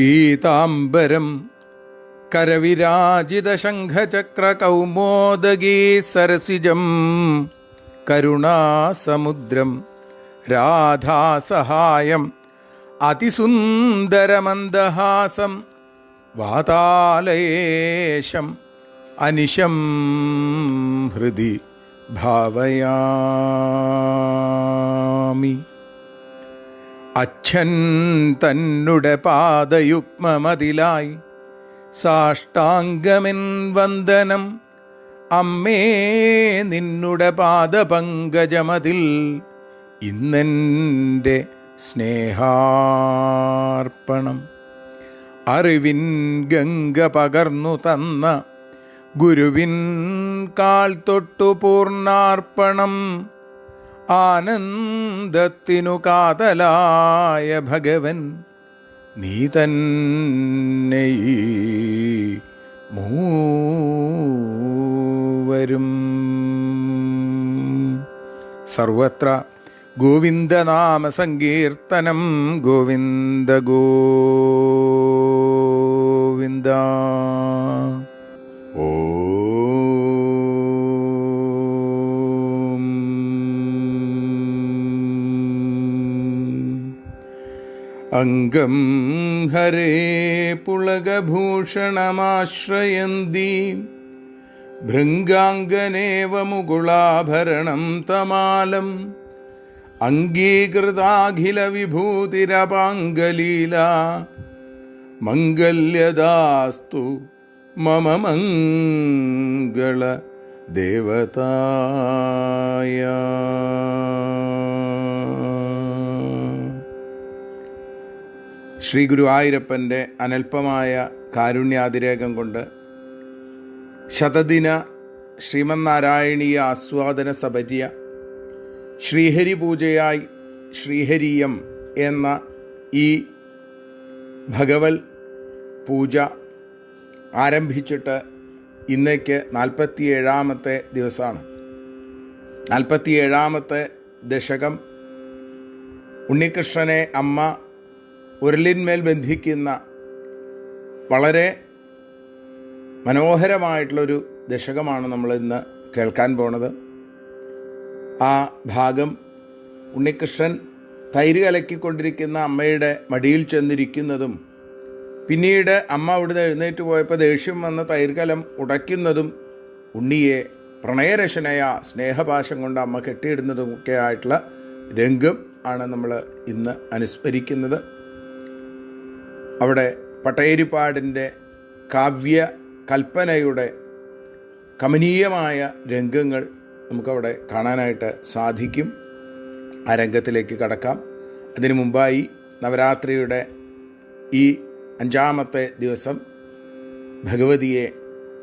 പീതാംബരം കരവിരാജിതശംഖചക്രകൗമോദഗീ സരസിജം കരുണാസമുദ്രം രാധാസഹായം അതിസുന്ദരമന്ദഹാസം വാതാലയേശം അനിശം ഹൃദി ഭാവയാമി. അച്ഛൻ തന്നുടെ പാദയുഗ്മമതിലായി സാഷ്ടാംഗമെൻ വന്ദനം. അമ്മേ നിന്നുടെ പാദപങ്കജമതിൽ ഇന്നെൻ്റെ സ്നേഹാർപ്പണം. അറിവിൻ ഗംഗ പകർന്നു തന്ന ഗുരുവിൻ കാൽ തൊട്ടു പൂർണ്ണാർപ്പണം. ആനന്ദത്തിനു കാതലായ ഭഗവൻ നീ തന്നെ ഈ മൂവരും. സർവത്ര ഗോവിന്ദനാമ സങ്കീർത്തനം. ഗോവിന്ദ ഗോവിന്ദ. അംഗം ഹരേ പുളകഭൂഷണമാശ്രയന്തി ഭൃംഗാംഗനേവ മുകുളാഭരണം തമാലം. അംഗീകൃതാഖില വിഭൂതിരപാംഗലീല മംഗല്യദാസ്തു മമ മംഗള ദേവതായ. ശ്രീ ഗുരുവായൂരപ്പൻ്റെ അനൽപമായ കാരുണ്യാതിരേകം കൊണ്ട് ശതദിന ശ്രീമന്നാരായണീയ ആസ്വാദന സപര്യ ശ്രീഹരി പൂജയായി ശ്രീഹരിയം എന്ന ഈ ഭഗവൽ പൂജ ആരംഭിച്ചിട്ട് ഇന്നേക്ക് 47-ാമത്തെ ദിവസമാണ്. 47-ാമത്തെ ദശകം ഉണ്ണികൃഷ്ണനെ അമ്മ ഉരലിന്മേൽ ബന്ധിക്കുന്ന വളരെ മനോഹരമായിട്ടുള്ളൊരു ദശകമാണ് നമ്മൾ ഇന്ന് കേൾക്കാൻ പോണത്. ആ ഭാഗം ഉണ്ണികൃഷ്ണൻ തൈര് കലക്കിക്കൊണ്ടിരിക്കുന്ന അമ്മയുടെ മടിയിൽ ചെന്നിരിക്കുന്നതും പിന്നീട് അമ്മ അവിടുന്ന് എഴുന്നേറ്റ് പോയപ്പോൾ ദേഷ്യം വന്ന് തൈര് കലം ഉടയ്ക്കുന്നതും ഉണ്ണിയെ പ്രണയരശനയ സ്നേഹപാശം കൊണ്ട് അമ്മ കെട്ടിയിടുന്നതുമൊക്കെ ആയിട്ടുള്ള രംഗം ആണ് നമ്മൾ ഇന്ന് അനുസ്മരിക്കുന്നത്. അവിടെ പട്ടേരിപ്പാടിൻ്റെ കാവ്യ കൽപ്പനയുടെ കമനീയമായ രംഗങ്ങൾ നമുക്കവിടെ കാണാനായിട്ട് സാധിക്കും. ആ രംഗത്തിലേക്ക് കടക്കാം. അതിനു മുമ്പായി നവരാത്രിയുടെ ഈ 5-ാമത്തെ ദിവസം ഭഗവതിയെ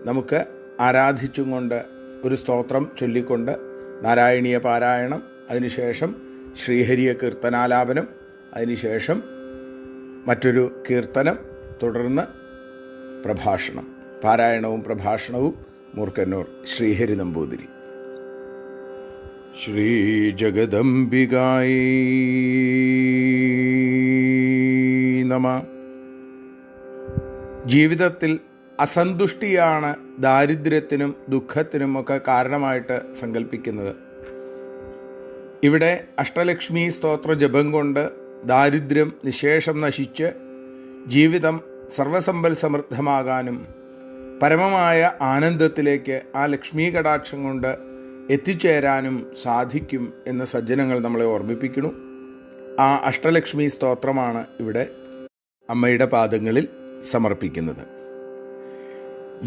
നമുക്ക് ആരാധിച്ചും കൊണ്ട് ഒരു സ്തോത്രം ചൊല്ലിക്കൊണ്ട് നാരായണീയ പാരായണം, അതിനുശേഷം ശ്രീഹരിയ കീർത്തനാലാപനം, അതിനുശേഷം മറ്റൊരു കീർത്തനം, തുടർന്ന് പ്രഭാഷണം. പാരായണവും പ്രഭാഷണവും മൂർക്കന്നൂർ ശ്രീഹരി നമ്പൂതിരി. ശ്രീ ജഗദംബികായേ നമഃ. ജീവിതത്തിൽ അസന്തുഷ്ടിയാണ് ദാരിദ്ര്യത്തിനും ദുഃഖത്തിനും ഒക്കെ കാരണമായിട്ട് സങ്കല്പിക്കുന്നത്. ഇവിടെ അഷ്ടലക്ഷ്മി സ്തോത്ര ജപം കൊണ്ട് ദാരിദ്ര്യം നിശേഷം നശിച്ച് ജീവിതം സർവസമ്പൽ സമൃദ്ധമാകാനും പരമമായ ആനന്ദത്തിലേക്ക് ആ ലക്ഷ്മീ കടാക്ഷം കൊണ്ട് എത്തിച്ചേരാനും സാധിക്കും എന്ന് സജ്ജനങ്ങൾ നമ്മളെ ഓർമ്മിപ്പിക്കുന്നു. ആ അഷ്ടലക്ഷ്മി സ്തോത്രമാണ് ഇവിടെ അമ്മയുടെ പാദങ്ങളിൽ സമർപ്പിക്കുന്നത്.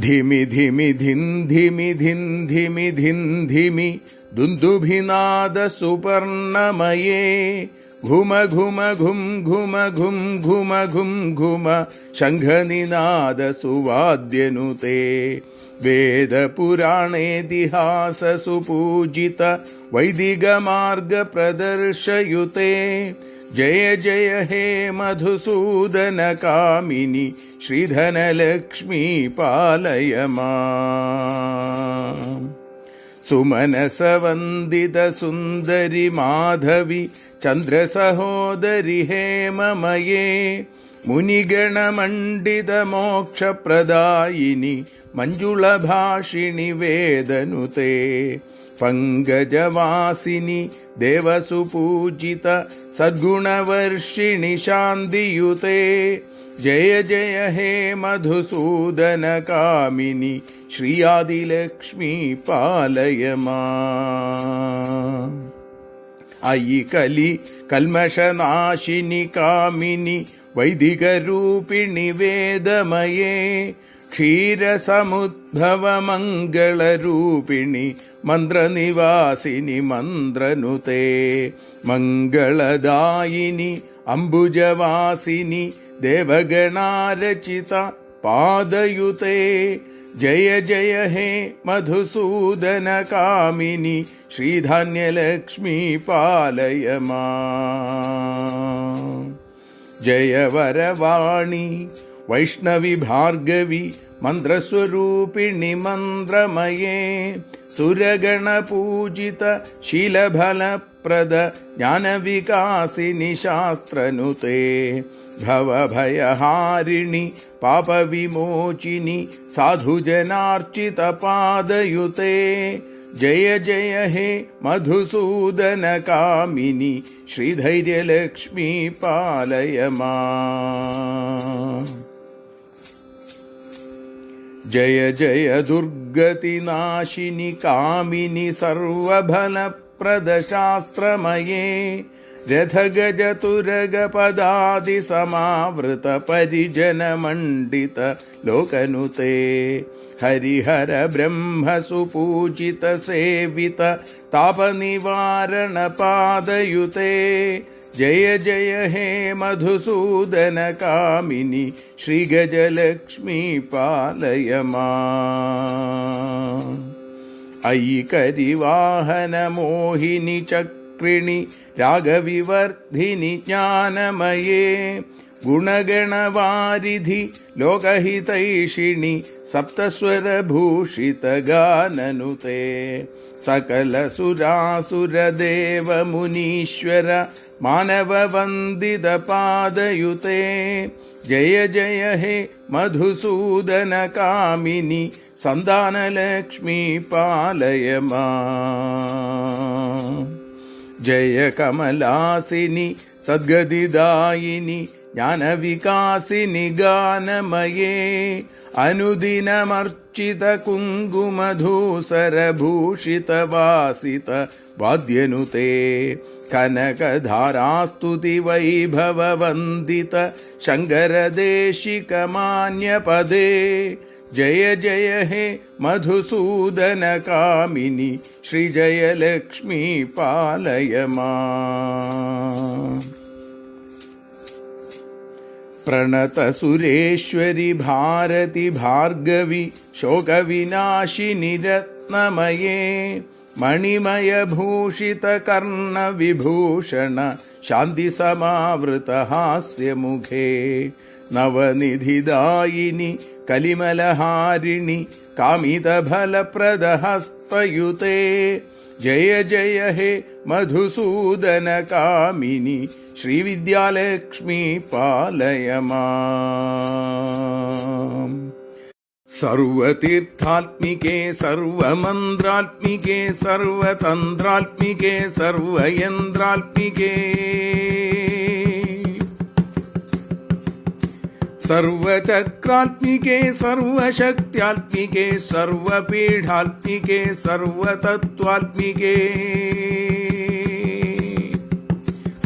ധിമി ധിമി ധിൻ ധിമി ധിൻ ധിമി ധിൻ ധിമി ദുന്ദുഭിനാദ സുപർണമയേ ഘുമ ഘുമ ഘും ഘുമ ഘും ഘുമ ഘും ഘുമ ശംഖനിനാദ സുവാദ്യനുതേ വേദപുരാണേതിഹാസ സുപൂജിത വൈദിക മാർഗ പ്രദർശയുതേ ജയ ജയ ഹേ മധുസൂദന കാമിനി ശ്രീധനലക്ഷ്മീ പാലയ മാം. സുമനസവന്ദിത സുന്ദരി മാധവി ചന്ദ്രസഹോദരി ഹേമമയേ മുനിഗണമണ്ഡിതമോക്ഷപ്രദായിനി മഞ്ജുളഭാഷിണി വേദനുതേ പങ്കജവാസിനി ദേവസുപൂജിത സദ്ഗുണവർഷിണി ശാന്തിയുതേ ജയ ജയ ഹേ മധുസൂദന കാമിനി ശ്രീയാദിലക്ഷ്മി പാലയ മാം. അയി കലി കൽമഷനാശിനി കാമിനി വൈദികരൂപിണി വേദമയേ ക്ഷീരസമുദ്ഭവ മംഗളരൂപിണി മന്ത്രനിവാസിനി മന്ത്രനുതേ മംഗളദായിനി അംബുജവാസിനി ദേവഗണാരചിത പാദയുതേ ജയ ജയ ഹേ മധുസൂദന കാമിനി ശ്രീധാന്യലക്ഷ്മി പാലയ മാം. ജയ വരവാണി വൈഷ്ണവി ഭാർഗവി മന്ത്രസ്വരൂപിണി മന്ത്രമയേ സുരഗണപൂജിത ശീലഫലപ്രദ ജ്ഞാനവികാസിനി ശാസ്ത്രനുതേ ഭവഭയഹാരിണി പാപവിമോചിനി സാധുജനാർച്ചിത പാദയുതേ ജയ ജയ ഹേ മധുസൂദന കാമിനി ശ്രീധൈര്യലക്ഷ്മി പാലയ മാം. ജയ ജയ ദുർഗതിനാശിനി കാമിനി സർവഫലപ്രദശാസ്ത്രമയേ രഥഗജതുരഗപദാദിസമാവൃത പരിജനമണ്ഡിത ലോകനുതേ ഹരിഹര ബ്രഹ്മസുപൂജിത സേവിത താപനിവാരണ പാദയുതേ ജയ ജയ ഹേ മധുസൂദന കാമിനി ശ്രീഗജലക്ഷ്മി പാലയ മാം. അയി കരിവാഹന മോഹിനി ചക്രിണി രാഗവിവർദ്ധിനി ജ്ഞാനമയേ ഗുണഗണവാരിധി ലോകഹിതൈഷിണി സപ്തസ്വരഭൂഷിത ഗാനനുതേ സകലസുരാസുരദേവ മുനീശ്വര മാനവവന്ദിത പാദയുതേ ജയ ജയ ഹേ മധുസൂദന കാമിനി സന്താനലക്ഷ്മി പാലയ മാം. ജയ കമലാസിനി സദ്ഗതിദായിനി ജ്ഞാനവികാസിനി ഗാനമയേ അനുദിനമർച്ചിത കുങ്കുമധൂസരഭൂഷിത വാസിത വാദ്യനുതേ കനകധാരാസ്തുതി വൈഭവ വന്ദിത ശങ്കരദേശിക മാന്യപദേ ജയ ജയ ഹേ മധുസൂദന കാമിനി ശ്രീജയലക്ഷ്മി പാലയ മാം. പ്രണത സുരേശ്വരി ഭാരതി ഭാർഗവി ശോകവിനാശിനി രത്നമയേ മണിമയഭൂഷിത കർണവിഭൂഷണ ശാന്തി സമാവൃത ഹാസ്യമുഖേ നവനിധിദായിനി കലിമലഹാരിണി കാമിതഫലപ്രദഹസ്തയുതേ ജയ ജയ ഹേ മധുസൂദന കാമിനി ശ്രീവിദ്യാലക്ഷ്മി പാലയ മാം. സർവതീർത്ഥാത്മികേ സർവമന്ത്രാത്മികേ സർവതന്ത്രാത്മികേ സർവയന്ത്രാത്മികേ സർവചക്രാത്മികേ സർവശക്ത്യാത്മികേ സർവപീഠാത്മികേ സർവതത്വാത്മികേ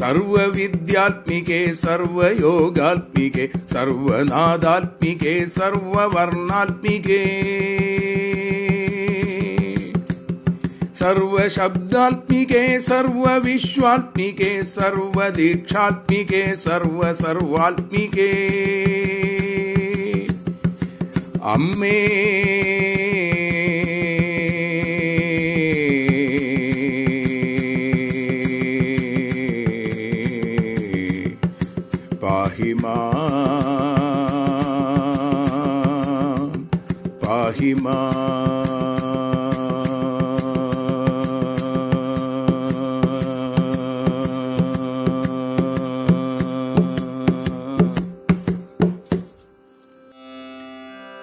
സർവവിദ്യാത്മികേ സർവയോഗാത്മികേ സർവനാദാത്മികേ സർവവർണാത്മികേ സർവശബ്ദാത്മികേ സർവവിശ്വാത്മികേ സർവദീക്ഷാത്മികേ സർവസർവാത്മികേ അമ്മേ പാഹി മാം പാഹി മാം.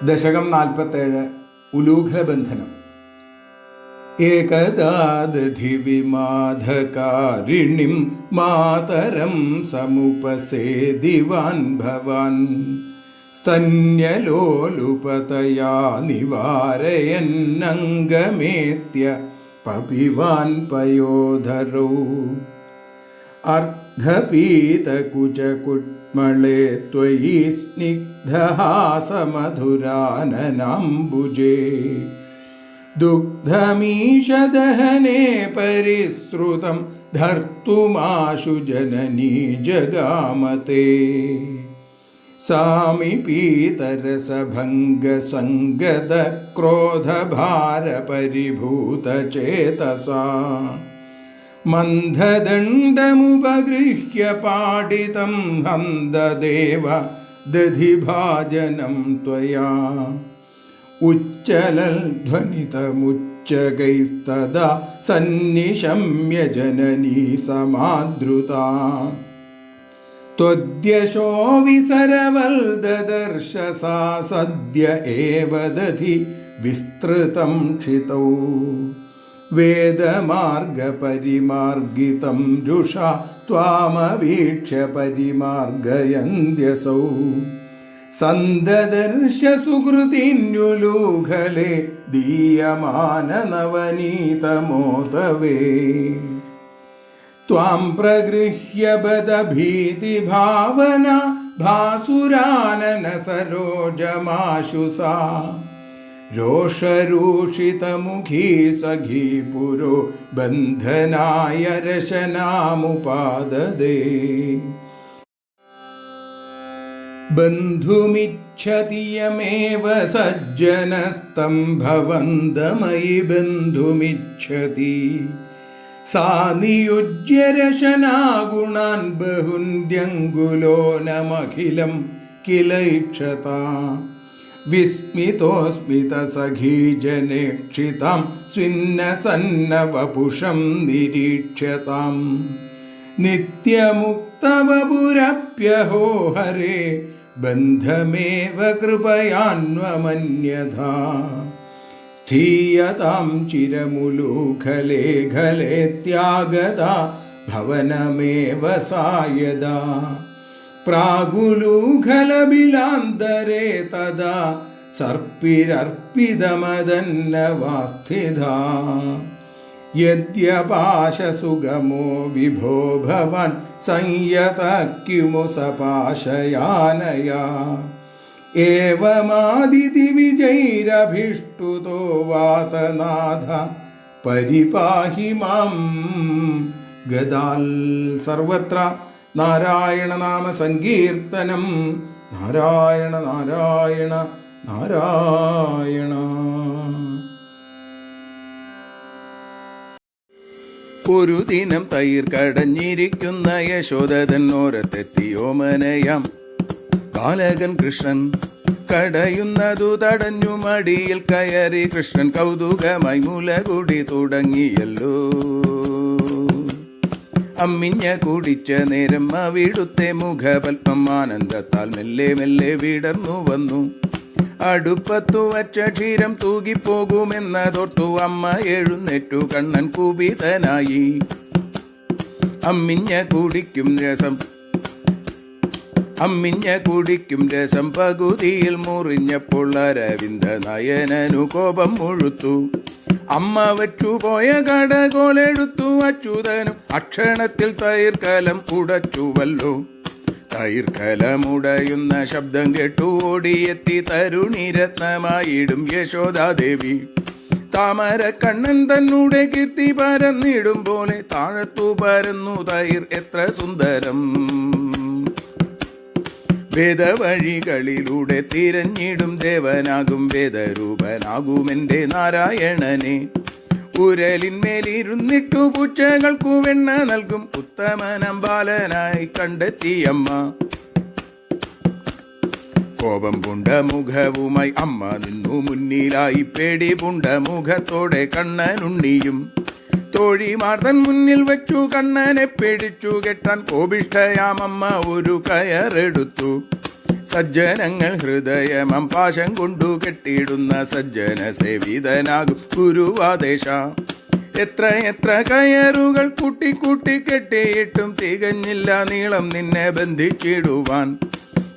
ദശകം 47 ഉലൂഖലബന്ധനം. ഏകദാദധി വിമാധകാരിണിം മാതരം സമുപസേദിവാൻ ഭവാൻ സ്തന്യലോലുപതയാ നിവാരയന്നംഗമേത്യ പപിവാൻ പയോധരോ അർദ്ധപീതകുചകുട്മളേ ത്വയി സ്നിഗ്ധഹാസമധുരാനനാംബുജേ ദുഗ്ധമീശദഹനേ പരിസൃതം ധർത്തുമാശു ജനനീ ജഗാമതേ സാമിപീതരസഭംഗസംഗതക്രോധഭാരപരിഭൂതചേതസാ മന്ദദണ്ഡമുപഗൃഹ്യ പാടിതം ഹന്തദേവ ദധിഭാജനം ത്വയാ ഉജ്ജലധ്വനിതമുച്ചകൈസ്തദാ സന്നിശമ്യ ജനനീ സമാദ്രുതാ ത്വദ്യശോ വിസരവൽദദർശ സാ സദ്യ ഏവ ദധി വിസ്തൃതം ക്ഷിതൗ വേദമാർഗപരിമാർഗിതം രുഷാ ത്വാമവീക്ഷ്യ പരിമാർഗയന്ത്യസൗ സന്ദദർശ സുഹൃതിന്യുലൂഖലേ ദീയമാന നവനീതമോദവേ ത്വാം പ്രഗൃഹ്യ ബദഭീതിഭാവന ഭാസുരാനന സരോജമാശു സാ രോഷരൂഷിതമുഖീ സഖീ പുരോ ബന്ധനായ രശനാമുപാദദേ ബന്ധുമിച്ഛതി യമേവ സജ്ജനസ്തം ഭവന്തമയി ബന്ധുമിച്ഛതി സാ നിയുജ്യ രശനാഗുണാൻ ബഹുന്ദ്യങ്കുലോനമഖിലം കിലൈക്ഷതാ വിസ്മിതോസ്മിതസഖീജനേക്ഷിതാം സ്വിന്നസന്നവപുഷം നിരീക്ഷ്യതാം നിത്യമുക്തവപുരപ്യഹോ ഹരേ ബന്ധമേവ കൃപയാന്വമന്യഥാ സ്ഥീയതാം ചിരമുലൂഖലേ ഖലേ ത്യാഗതാ ഭവനമേവ സായദാ പ്രാഗുലൂഖലബിലാന്തരേ തദാ സർപ്പിരർപ്പിതമദന്നവാസ്ഥിതാ യദ്യപാശസുഗമോ വിഭോ ഭവാൻ സംയതഃ സപാശയാനയാ ഏവമാദിതി വിജൈരഭിഷ്ടുതോ വാതനാഥ പരിപാഹി മാം ഗദാൽ. സർവത്ര നാരായണ നാമ സങ്കീർത്തനം. നാരായണ നാരായണ നാരായണ. ഒരു ദിനം തൈർ കടഞ്ഞിരിക്കുന്ന യശോദനോരത്തെത്തിയോമനയാം ബാലകൻ കൃഷ്ണൻ കടയുന്നതു തടഞ്ഞു മടിയിൽ കയറി കൃഷ്ണൻ കൗതുകമായി മുലകുടി തുടങ്ങിയല്ലോ. അമ്മിഞ്ഞ കുടിച്ച നേരം അവിടുത്തെ മുഖപൽപ്പം ആനന്ദത്താൽ മെല്ലെ മെല്ലെ വിടർന്നു വന്നു. അടുപ്പത്തു വച്ച ക്ഷീരം തൂകിപ്പോകുമെന്നതോർത്തു അമ്മ എഴുന്നേറ്റു. കണ്ണൻ കുപിതനായി. അമ്മിഞ്ഞ കുടിക്കും രസം പകുതിയിൽ മുറിഞ്ഞപ്പോൾ അരവിന്ദ നയനനു കോപം മുഴുത്തു. അമ്മ വച്ചുപോയ കടകോലെടുത്തു അച്യുതനും അക്ഷണത്തിൽ തൈർക്കലം ഉടച്ചുവല്ലോ. തൈർക്കലമുടയുന്ന ശബ്ദം കേട്ടു ഓടിയെത്തി തരുണിരത്നമായിടും യശോദാദേവി. താമര കണ്ണൻ തന്നൂടെ കീർത്തി പരന്നിടും പോലെ താഴത്തു പരന്നു തൈർ എത്ര സുന്ദരം. വേദവഴികളിലൂടെ തിരഞ്ഞിടും ദേവനാകും വേദരൂപനാകുമെന്റെ നാരായണനെ. ഉരലിന്മേലിരുന്നിട്ടു പൂച്ചകൾക്കു വെണ്ണ നൽകും ഉത്തമനം ബാലനായി കണ്ടെത്തിയമ്മ. കോപം പൂണ്ട മുഖവുമായി അമ്മ നിന്നു മുന്നിലായി. പേടി പൂണ്ട മുഖത്തോടെ കണ്ണനുണ്ണിയും തോഴിമാർ തൻ മുന്നിൽ വെച്ചു കണ്ണനെ പിടിച്ചു കെട്ടാൻ കോപിഷ്ഠയാമമ്മ ഒരു കയറെടുത്തു. സജ്ജനങ്ങൾ ഹൃദയമം പാശം കൊണ്ടു കെട്ടിയിടുന്ന സജ്ജന സേവിതനാകും ഗുരുവാദേശ. എത്ര എത്ര കയറുകൾ കൂട്ടി കൂട്ടി കെട്ടിയിട്ടും തികഞ്ഞില്ല നീളം നിന്നെ ബന്ധിച്ചിടുവാൻ.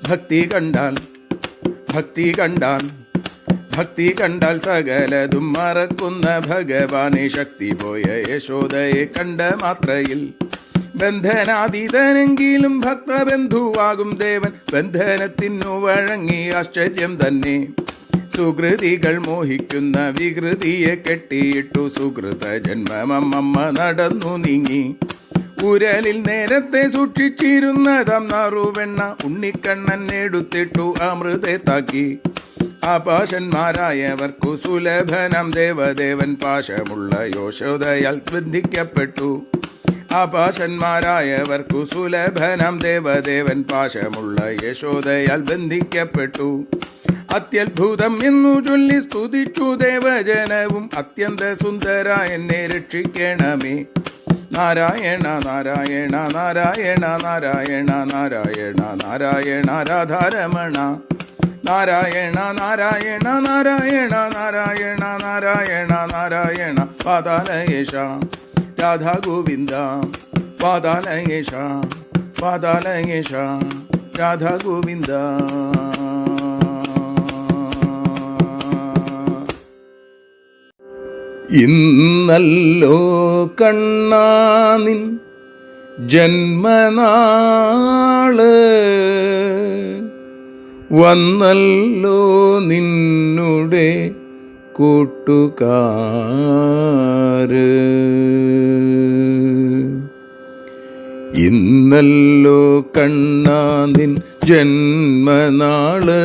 ഭക്തി കണ്ടാൽ ഭക്തി കണ്ടാൽ ഭക്തി കണ്ടാൽ സകലതും മറക്കുന്ന ഭഗവാനെ. ശക്തി പോയ യശോദയെ കണ്ട മാത്രയിൽ ബന്ധനാതീതനെങ്കിലും ഭക്തബന്ധുവാകും ദേവൻ. ബന്ധനത്തിനു വഴങ്ങി ആശ്ചര്യം തന്നെ. സുകൃതികൾ മോഹിക്കുന്ന വികൃതിയെ കെട്ടിയിട്ടു സുകൃത ജന്മമമ്മ നടന്നു നീങ്ങി. ഉരലിൽ നേരത്തെ സൂക്ഷിച്ചിരുന്നതാം നാറുവെണ്ണ ഉണ്ണിക്കണ്ണൻ എടുത്തിട്ടു അമൃതത്താക്കി. ആപാശന്മാരായവർക്കു സുലഭനം ദേവദേവൻ പാശമുള്ള യശോദയാൽ ബന്ധിക്കപ്പെട്ടു. ആപാശന്മാരായവർക്കു സുലഭനം ദേവദേവൻ പാശമുള്ള യശോദയാൽ ബന്ധിക്കപ്പെട്ടു. അത്യത്ഭുതം എന്നു ചൊല്ലി സ്തുതിച്ചു ദേവജനവും. അത്യന്ത സുന്ദര എന്നെ രക്ഷിക്കണമേ. നാരായണ നാരായണ നാരായണ നാരായണ നാരായണ നാരായണ രാധാരമണ. നാരായണ നാരായണ നാരായണ നാരായണ നാരായണ നാരായണ പാതാലയേശ രാധാ ഗോവിന്ദ. പാതാലയേശ പാതാലയേശ രാധാ ഗോവിന്ദ. ഇന്നല്ലോ കണ്ണാനിൻ ജന്മനാള്, വന്നല്ലോ നിന്നുടെ കൂട്ടുകാര്. ഇന്നല്ലോ കണ്ണാനിൻ ജന്മനാള്,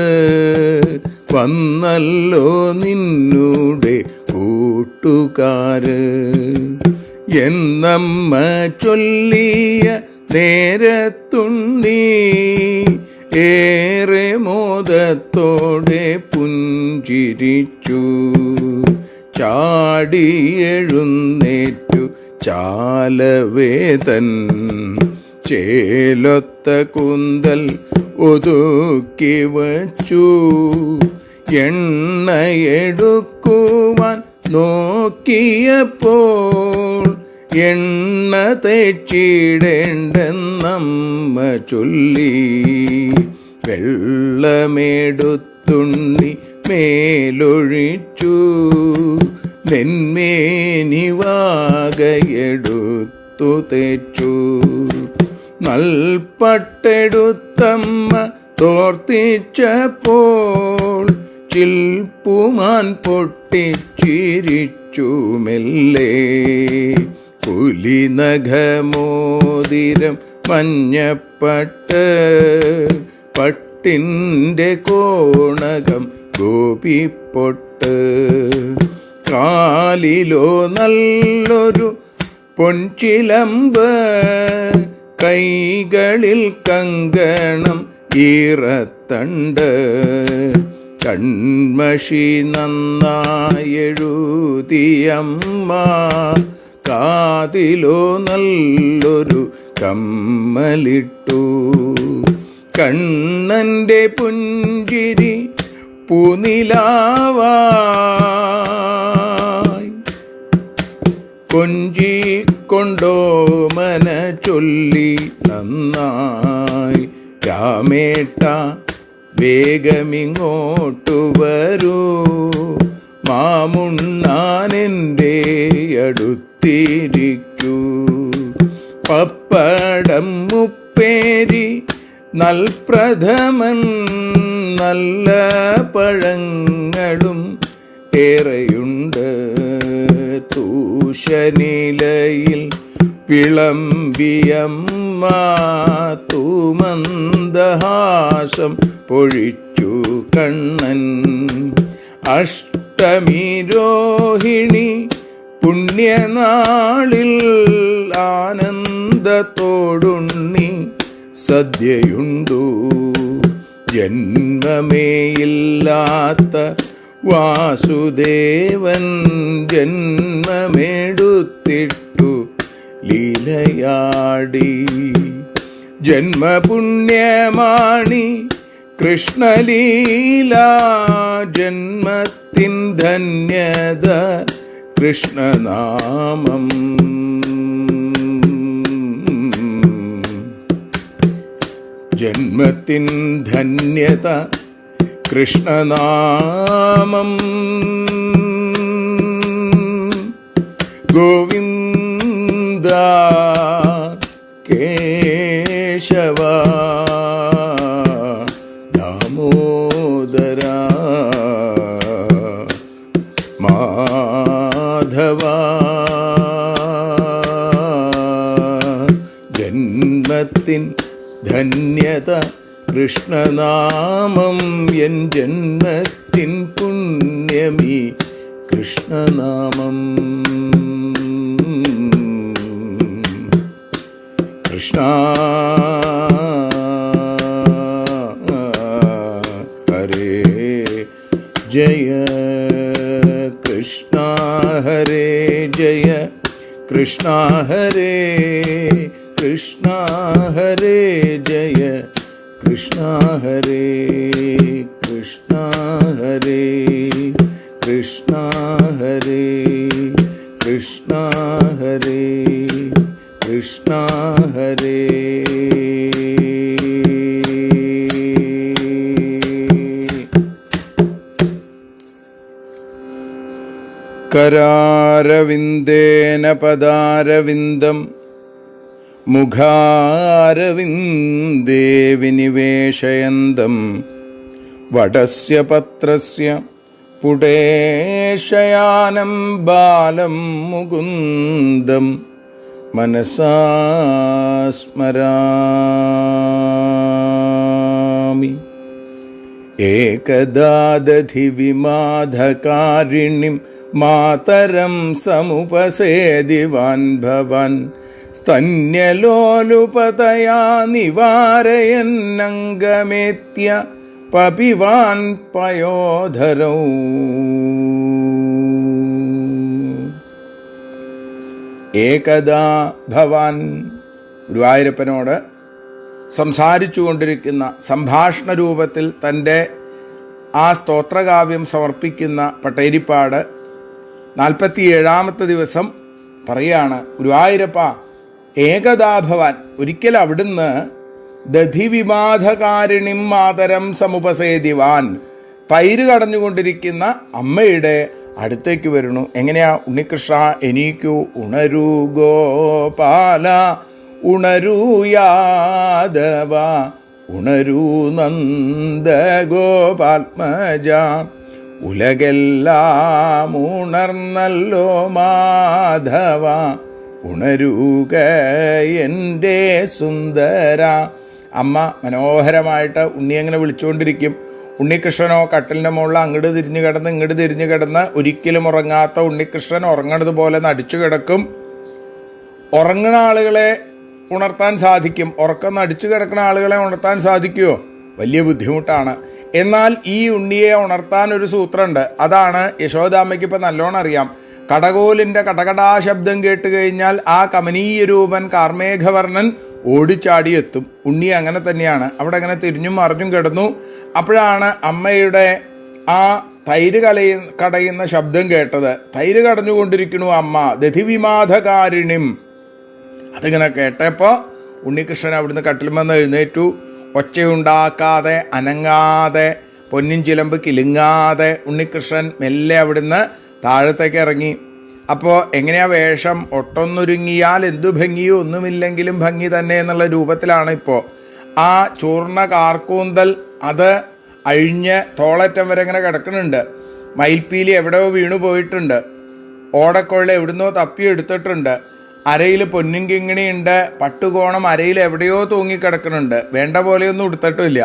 വന്നല്ലോ നിന്നുടെ കൂട്ടുകാര്. എന്നമ്മ ചൊല്ലിയ നേരത്തുണ്ണി ഏറെ മോദത്തോടെ പുഞ്ചിരിച്ചു. ചാടിയെഴുന്നേറ്റു ചാലവേതൻ ചേലൊത്ത കൂന്തൽ ഒതുക്കി വച്ചു. എണ്ണയെടുക്കുവാൻ നോക്കിയപ്പോൾ എണ്ണ തേച്ചിടേണ്ടെന്നമ്മ ചൊല്ലി. വെള്ളമെടുത്തുണ്ണി മേലൊഴിച്ചു, നെന്മേനിവാകയെടുത്തു തേച്ചു. നൽപട്ടെടുത്തമ്മ തോർത്തിച്ചപ്പോൾ ചിൽപ്പുമാൻ പൊട്ടിച്ചിരിച്ചു മെല്ലെ. പുലിനഖമോതിരം മഞ്ഞപ്പട്ട്, പട്ടിൻ്റെ കോണകം ഗോപിപ്പൊട്ട്. കാലിലോ നല്ലൊരു പൊൻചിലമ്പ്, കൈകളിൽ കങ്കണം ഈറത്തണ്ട്. കൺമഷി നന്നായെഴുതിയമ്മ, കാതിലോ നല്ലൊരു കമ്മലിട്ടു. കണ്ണൻ്റെ പുഞ്ചിരി പൂനിലാവായി കൊഞ്ചിക്കൊണ്ടോമന ചൊല്ലി നന്നായി. രാമേട്ട വേഗമിങ്ങോട്ടു വരൂ, മാമുണ്ണാനെൻ്റെ അടുത്തിരിക്കൂ. പപ്പടം മുപ്പേരി നൽപ്രഥമൻ, നല്ല പഴങ്ങളും ഏറെയുണ്ട്. തൂശനിലയിൽ വിളമ്പിയമ്മ, തൂമന്ദഹാസം പൊഴിച്ചു കണ്ണൻ. അഷ്ടമി രോഹിണി പുണ്യനാളിൽ ആനന്ദത്തോടുണ്ണി സദ്യയുണ്ടു. ജന്മമേയില്ലാത്ത വാസുദേവൻ ജന്മമെടുത്തിട്ടു ലീലയാടി. ജന്മപുണ്യമാണി കൃഷ്ണലീലാ ജന്മത്തിൻ ധന്യത കൃഷ്ണനാമം. ജന്മത്തിൻ ധന്യത കൃഷ്ണനാമം. ഗോവിന്ദ കേശവ ദാമോദര മാധവ. ജന്മത്തിൻ ധന്യത കൃഷ്ണനാമം. എൻ ജന്മത്തിൻ പുണ്യമീ കൃഷ്ണനാമം. കൃഷ്ണ ഹരേ ജയ കൃഷ്ണ ഹരേ ജയ കൃഷ്ണ ഹരേ കൃഷ്ണ ഹരേ ജയ കൃഷ്ണ ഹരേ കൃഷ്ണ ഹരേ കൃഷ്ണ ഹരേ കൃഷ്ണ ഹരേ കൃഷ്ണ ഹരേ. കരാരവിന്ദേന പദാരവിന്ദം മുഖാരവിന്ദേ വിനിവേശയന്തം വടസ്യ പത്രസ്യ പുടേശയാനം ബാലം മുകുന്ദം മനസാ സ്മരാമി. ഏകദാ ദധി വിമാധകാരിണിം മാതരം സമുപസേദിവാൻ ഭവാൻ സ്തന്യലോലുപതയാ നിവാരയന്നംഗമേത്യ പപിവാൻ പയോധരൗ. ഏകദാ ഭവാൻ ഗുരുവായൂരപ്പനോട് സംസാരിച്ചു കൊണ്ടിരിക്കുന്ന സംഭാഷണ രൂപത്തിൽ തൻ്റെ ആ സ്തോത്രകാവ്യം സമർപ്പിക്കുന്ന പട്ടേരിപ്പാട് 47ാമത്തെ ദിവസം പറയാണ്, ഗുരുവായൂരപ്പ ഏകദാ ഭവാൻ, ഒരിക്കൽ അവിടുന്ന് ദധിവിമാധകാരിണിം മാതരം സമുപസേദിവാൻ, തൈര് കടഞ്ഞുകൊണ്ടിരിക്കുന്ന അമ്മയുടെ അടുത്തേക്ക് വരുന്നു. എങ്ങനെയാ? ഉണ്ണികൃഷ്ണ എനിക്കു ഉണരൂ ഗോപാല ഉണരൂ യാദവ ഉണരൂ നന്ദഗോപാത്മജ, ഉലകെല്ലാം ഉണർന്നല്ലോ മാധവ ഉണരൂക എൻ്റെ സുന്ദര. അമ്മ മനോഹരമായിട്ട് ഉണ്ണി അങ്ങനെ വിളിച്ചുകൊണ്ടിരിക്കും. ഉണ്ണികൃഷ്ണനോ കട്ടിലിൻ്റെ മുകളിൽ അങ്ങോട്ട് തിരിഞ്ഞു കിടന്ന് ഇങ്ങോട്ട് തിരിഞ്ഞു കിടന്ന് ഒരിക്കലും ഉറങ്ങാത്ത ഉണ്ണികൃഷ്ണൻ ഉറങ്ങണത് പോലെ നടിച്ചു കിടക്കും. ഉറങ്ങുന്ന ആളുകളെ ഉണർത്താൻ സാധിക്കും, ഉറക്കം നടിച്ചു കിടക്കുന്ന ആളുകളെ ഉണർത്താൻ സാധിക്കുമോ? വലിയ ബുദ്ധിമുട്ടാണ്. എന്നാൽ ഈ ഉണ്ണിയെ ഉണർത്താൻ ഒരു സൂത്രമുണ്ട്. അതാണ് യശോദാമ്മയ്ക്ക് ഇപ്പം നല്ലോണം അറിയാം. കടകോലിൻ്റെ കടകടാ ശബ്ദം കേട്ട് കഴിഞ്ഞാൽ ആ കമനീയ രൂപൻ കാർമേഘവർണ്ണൻ ഓടിച്ചാടിയെത്തും. ഉണ്ണി അങ്ങനെ തന്നെയാണ്. അവിടെ അങ്ങനെ തിരിഞ്ഞും മറിഞ്ഞും കിടന്നു. അപ്പോഴാണ് അമ്മയുടെ ആ തൈര് കടയുന്ന ശബ്ദം കേട്ടത്. തൈര് കടഞ്ഞുകൊണ്ടിരിക്കണു അമ്മ, ദധിവിമാധകാരിണിം. അതിങ്ങനെ കേട്ടപ്പോൾ ഉണ്ണികൃഷ്ണൻ അവിടുന്ന് കട്ടിലുമെന്ന് എഴുന്നേറ്റു. ഒച്ചയുണ്ടാക്കാതെ അനങ്ങാതെ പൊന്നിൻ ചിലമ്പ് കിലുങ്ങാതെ ഉണ്ണികൃഷ്ണൻ മെല്ലെ അവിടുന്ന് താഴത്തേക്ക് ഇറങ്ങി. അപ്പോൾ എങ്ങനെയാ വേഷം? ഒട്ടൊന്നൊരുങ്ങിയാൽ എന്തു ഭംഗിയോ, ഒന്നുമില്ലെങ്കിലും ഭംഗി തന്നെ എന്നുള്ള രൂപത്തിലാണ് ഇപ്പോൾ. ആ ചൂർണ്ണ കാർക്കൂന്തൽ അത് അഴിഞ്ഞ് തോളറ്റം വരെ ഇങ്ങനെ കിടക്കുന്നുണ്ട്. മയിൽപ്പീലി എവിടെയോ വീണു പോയിട്ടുണ്ട്. ഓടക്കൊള്ള എവിടുന്നോ തപ്പിയെടുത്തിട്ടുണ്ട്. അരയിൽ പൊന്നും കിങ്ങിണിയുണ്ട്. പട്ടുകോണം അരയിൽ എവിടെയോ തൂങ്ങിക്കിടക്കുന്നുണ്ട്. വേണ്ട പോലെയൊന്നും ഉടുത്തിട്ടില്ല.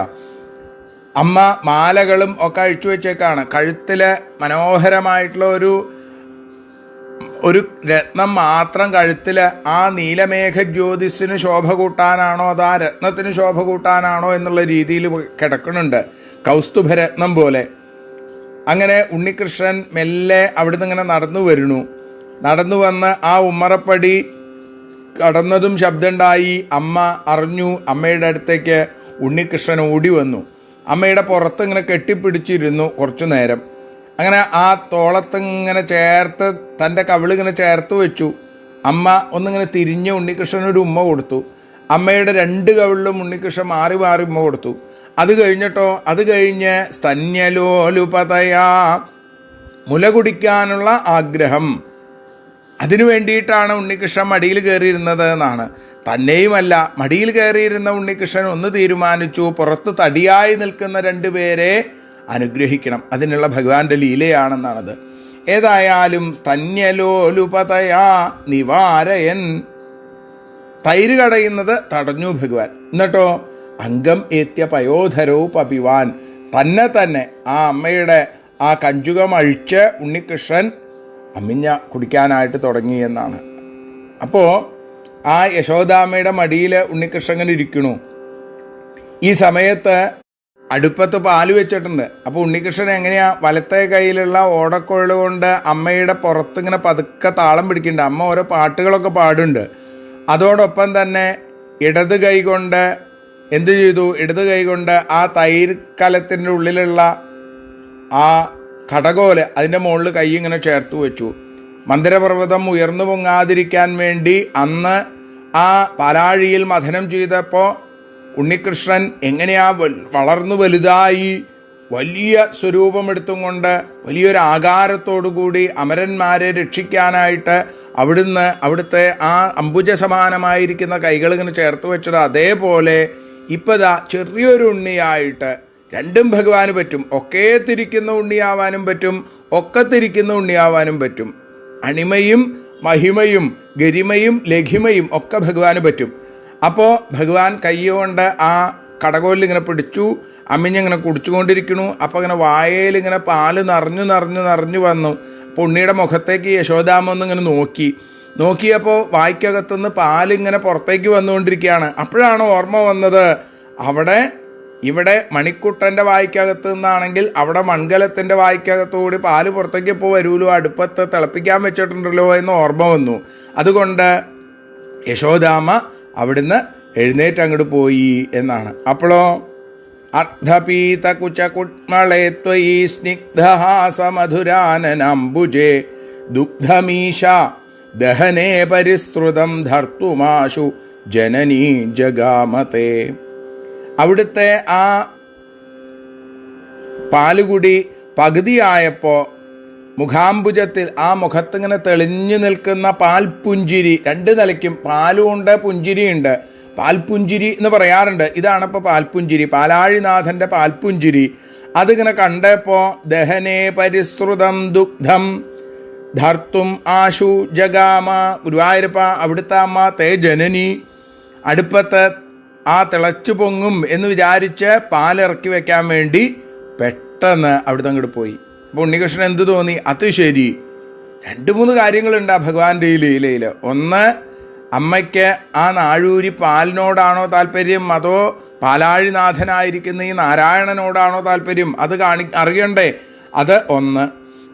അമ്മ മാലകളും ഒക്കെ അഴിച്ചു വെച്ചേക്കാണ്. കഴുത്തിൽ മനോഹരമായിട്ടുള്ള ഒരു രത്നം മാത്രം കഴുത്തിൽ. ആ നീലമേഘ ജ്യോതിസിന് ശോഭ കൂട്ടാനാണോ അത് ആ രത്നത്തിന് ശോഭ കൂട്ടാനാണോ എന്നുള്ള രീതിയിൽ കിടക്കുന്നുണ്ട്, കൗസ്തുഭരത്നം പോലെ. അങ്ങനെ ഉണ്ണികൃഷ്ണൻ മെല്ലെ അവിടുന്ന് ഇങ്ങനെ നടന്നു വരുന്നു. നടന്നു വന്ന് ആ ഉമ്മറപ്പടി കടന്നതും ശബ്ദമുണ്ടായി. അമ്മ അറിഞ്ഞു. അമ്മയുടെ അടുത്തേക്ക് ഉണ്ണികൃഷ്ണൻ ഓടി വന്നു. അമ്മയുടെ പുറത്ത് ഇങ്ങനെ കെട്ടിപ്പിടിച്ചിരുന്നു കുറച്ചു നേരം. അങ്ങനെ ആ തോളത്ത് ഇങ്ങനെ ചേർത്ത് തൻ്റെ കവിളിങ്ങനെ ചേർത്ത് വെച്ചു. അമ്മ ഒന്നിങ്ങനെ തിരിഞ്ഞ് ഉണ്ണികൃഷ്ണനൊരു ഉമ്മ കൊടുത്തു. അമ്മയുടെ 2 കവിളിലും ഉണ്ണികൃഷ്ണൻ മാറി മാറി ഉമ്മ കൊടുത്തു. അത് കഴിഞ്ഞ് സ്തന്യലോലുപതയാ, മുല കുടിക്കാനുള്ള ആഗ്രഹം, അതിനു വേണ്ടിയിട്ടാണ് ഉണ്ണികൃഷ്ണൻ മടിയിൽ കയറിയിരുന്നത് എന്നാണ്. തന്നെയുമല്ല, മടിയിൽ കയറിയിരുന്ന ഉണ്ണികൃഷ്ണൻ ഒന്ന് തീരുമാനിച്ചു, പുറത്ത് തടിയായി നിൽക്കുന്ന 2 പേരെ അനുഗ്രഹിക്കണം. അതിനുള്ള ഭഗവാന്റെ ലീലയാണെന്നാണത്. ഏതായാലും സ്തന്യലോലുപതയാ നിവാരയൻ, തൈര് കടയുന്നത് തടഞ്ഞു ഭഗവാൻ. എന്നിട്ടോ അംഗം ഏത്യ പയോധരോ പപിവാൻ, തന്നെ ആ അമ്മയുടെ ആ കഞ്ചുകം അഴിച്ച് ഉണ്ണികൃഷ്ണൻ അമ്മിഞ്ഞ കുടിക്കാനായിട്ട് തുടങ്ങി എന്നാണ്. അപ്പോൾ ആ യശോദാമ്മയുടെ മടിയിൽ ഉണ്ണികൃഷ്ണൻ ഇരിക്കണു. ഈ സമയത്ത് അടുപ്പത്ത് പാല് വെച്ചിട്ടുണ്ട്. അപ്പോൾ ഉണ്ണികൃഷ്ണൻ എങ്ങനെയാ വലത്തെ കയ്യിലുള്ള ഓടക്കുഴൽ കൊണ്ട് അമ്മയുടെ പുറത്തിങ്ങനെ പതുക്കെ താളം പിടിക്കുന്നുണ്ട്. അമ്മ ഓരോ പാട്ടുകളൊക്കെ പാടുന്നുണ്ട്. അതോടൊപ്പം തന്നെ ഇടത് കൈ കൊണ്ട് എന്തു ചെയ്തു? ഇടത് കൈ കൊണ്ട് ആ തൈര് കലത്തിൻ്റെ ഉള്ളിലുള്ള ആ കടകോല് അതിൻ്റെ മുകളിൽ കൈ ഇങ്ങനെ ചേർത്ത് വെച്ചു. മന്ദരപർവ്വതം ഉയർന്നു പൊങ്ങാതിരിക്കാൻ വേണ്ടി അന്ന് ആ പാലാഴിയിൽ മഥനം ചെയ്തപ്പോൾ ഉണ്ണികൃഷ്ണൻ എങ്ങനെയാ വളർന്നു വലുതായി വലിയ സ്വരൂപമെടുത്തും കൊണ്ട് വലിയൊരു ആകാരത്തോടു കൂടി അമരന്മാരെ രക്ഷിക്കാനായിട്ട് അവിടുത്തെ ആ അംബുജ സമാനമായിരിക്കുന്ന കൈകൾ ഇങ്ങനെ ചേർത്ത് വെച്ചത്. അതേപോലെ ഇപ്പതാ ചെറിയൊരു ഉണ്ണിയായിട്ട് രണ്ടും ഭഗവാന് പറ്റും. ഒക്കെ തിരിക്കുന്ന ഉണ്ണിയാവാനും പറ്റും, ഒക്കെ തിരിക്കുന്ന ഉണ്ണിയാവാനും പറ്റും. അണിമയും മഹിമയും ഗരിമയും ലഘിമയും ഒക്കെ ഭഗവാന് പറ്റും. അപ്പോൾ ഭഗവാൻ കൈകൊണ്ട് ആ കടകോലിങ്ങനെ പിടിച്ചു, അമ്മിഞ്ഞിങ്ങനെ കുടിച്ചുകൊണ്ടിരിക്കണു. അപ്പോൾ ഇങ്ങനെ വായയിലിങ്ങനെ പാല് നിറഞ്ഞു വന്നു. അപ്പോൾ ഉണ്ണിയുടെ മുഖത്തേക്ക് യശോദാമ്മ ഒന്നിങ്ങനെ നോക്കിയപ്പോൾ വായ്ക്കകത്തുനിന്ന് പാലിങ്ങനെ പുറത്തേക്ക് വന്നുകൊണ്ടിരിക്കുകയാണ്. അപ്പോഴാണ് ഓർമ്മ വന്നത്, ഇവിടെ മണിക്കുട്ടൻ്റെ വായ്ക്കകത്ത് നിന്നാണെങ്കിൽ അവിടെ മൺകലത്തിൻ്റെ വായ്ക്കകത്തുകൂടി പാല് പുറത്തേക്ക് ഇപ്പോൾ വരുമല്ലോ, അടുപ്പത്ത് തിളപ്പിക്കാൻ വെച്ചിട്ടുണ്ടല്ലോ എന്ന് ഓർമ്മ വന്നു. അതുകൊണ്ട് യശോദാമ്മ അവിടുന്ന് എഴുന്നേറ്റ് അങ്ങോട്ട് പോയി എന്നാണ്. അപ്പോഴോ അർദ്ധപീത കുചകുട്മളേ ത്വയി സ്നിഗ്ധഹാസമധുരാനനാംബുജേ ദുഗ്ധമീശ ദഹനേ പരിസൃതം ധർത്തുമാശു ജനനീ ജഗാമതേ. അവിടുത്തെ ആ പാലുകുടി പകുതിയായപ്പോൾ മുഖാംബുജത്തിൽ ആ മുഖത്തിങ്ങനെ തെളിഞ്ഞു നിൽക്കുന്ന പാൽപുഞ്ചിരി, 2 നിലയ്ക്കും പാലുമുണ്ട് പുഞ്ചിരിയുണ്ട്. പാൽപുഞ്ചിരി എന്ന് പറയാറുണ്ട്. ഇതാണിപ്പോൾ പാൽപുഞ്ചിരി, പാലാഴിനാഥൻ്റെ പാൽപുഞ്ചിരി. അതിങ്ങനെ കണ്ടപ്പോൾ ദഹനേ പരിസൃതം ദുഗ്ധം ധർത്തും ആശു ജഗാമ. ഗുരുവായൂരപ്പ അവിടുത്തെ അമ്മ തേ ജനനി, അടുപ്പത്ത് ആ തിളച്ചു പൊങ്ങും എന്ന് വിചാരിച്ച് പാലിറക്കി വെക്കാൻ വേണ്ടി പെട്ടെന്ന് അവിടുത്തെ അങ്ങോട്ട് പോയി. അപ്പോൾ ഉണ്ണികൃഷ്ണൻ എന്ത് തോന്നി? അത് ശരി, 2-3 കാര്യങ്ങളുണ്ട് ആ ഭഗവാന്റെ ഈ ലീലയിൽ. ഒന്ന്, അമ്മയ്ക്ക് ആ നാഴൂരി പാലിനോടാണോ താല്പര്യം, അതോ പാലാഴിനാഥനായിരിക്കുന്ന ഈ നാരായണനോടാണോ താല്പര്യം, അത് അറിയണ്ടേ? അത് ഒന്ന്.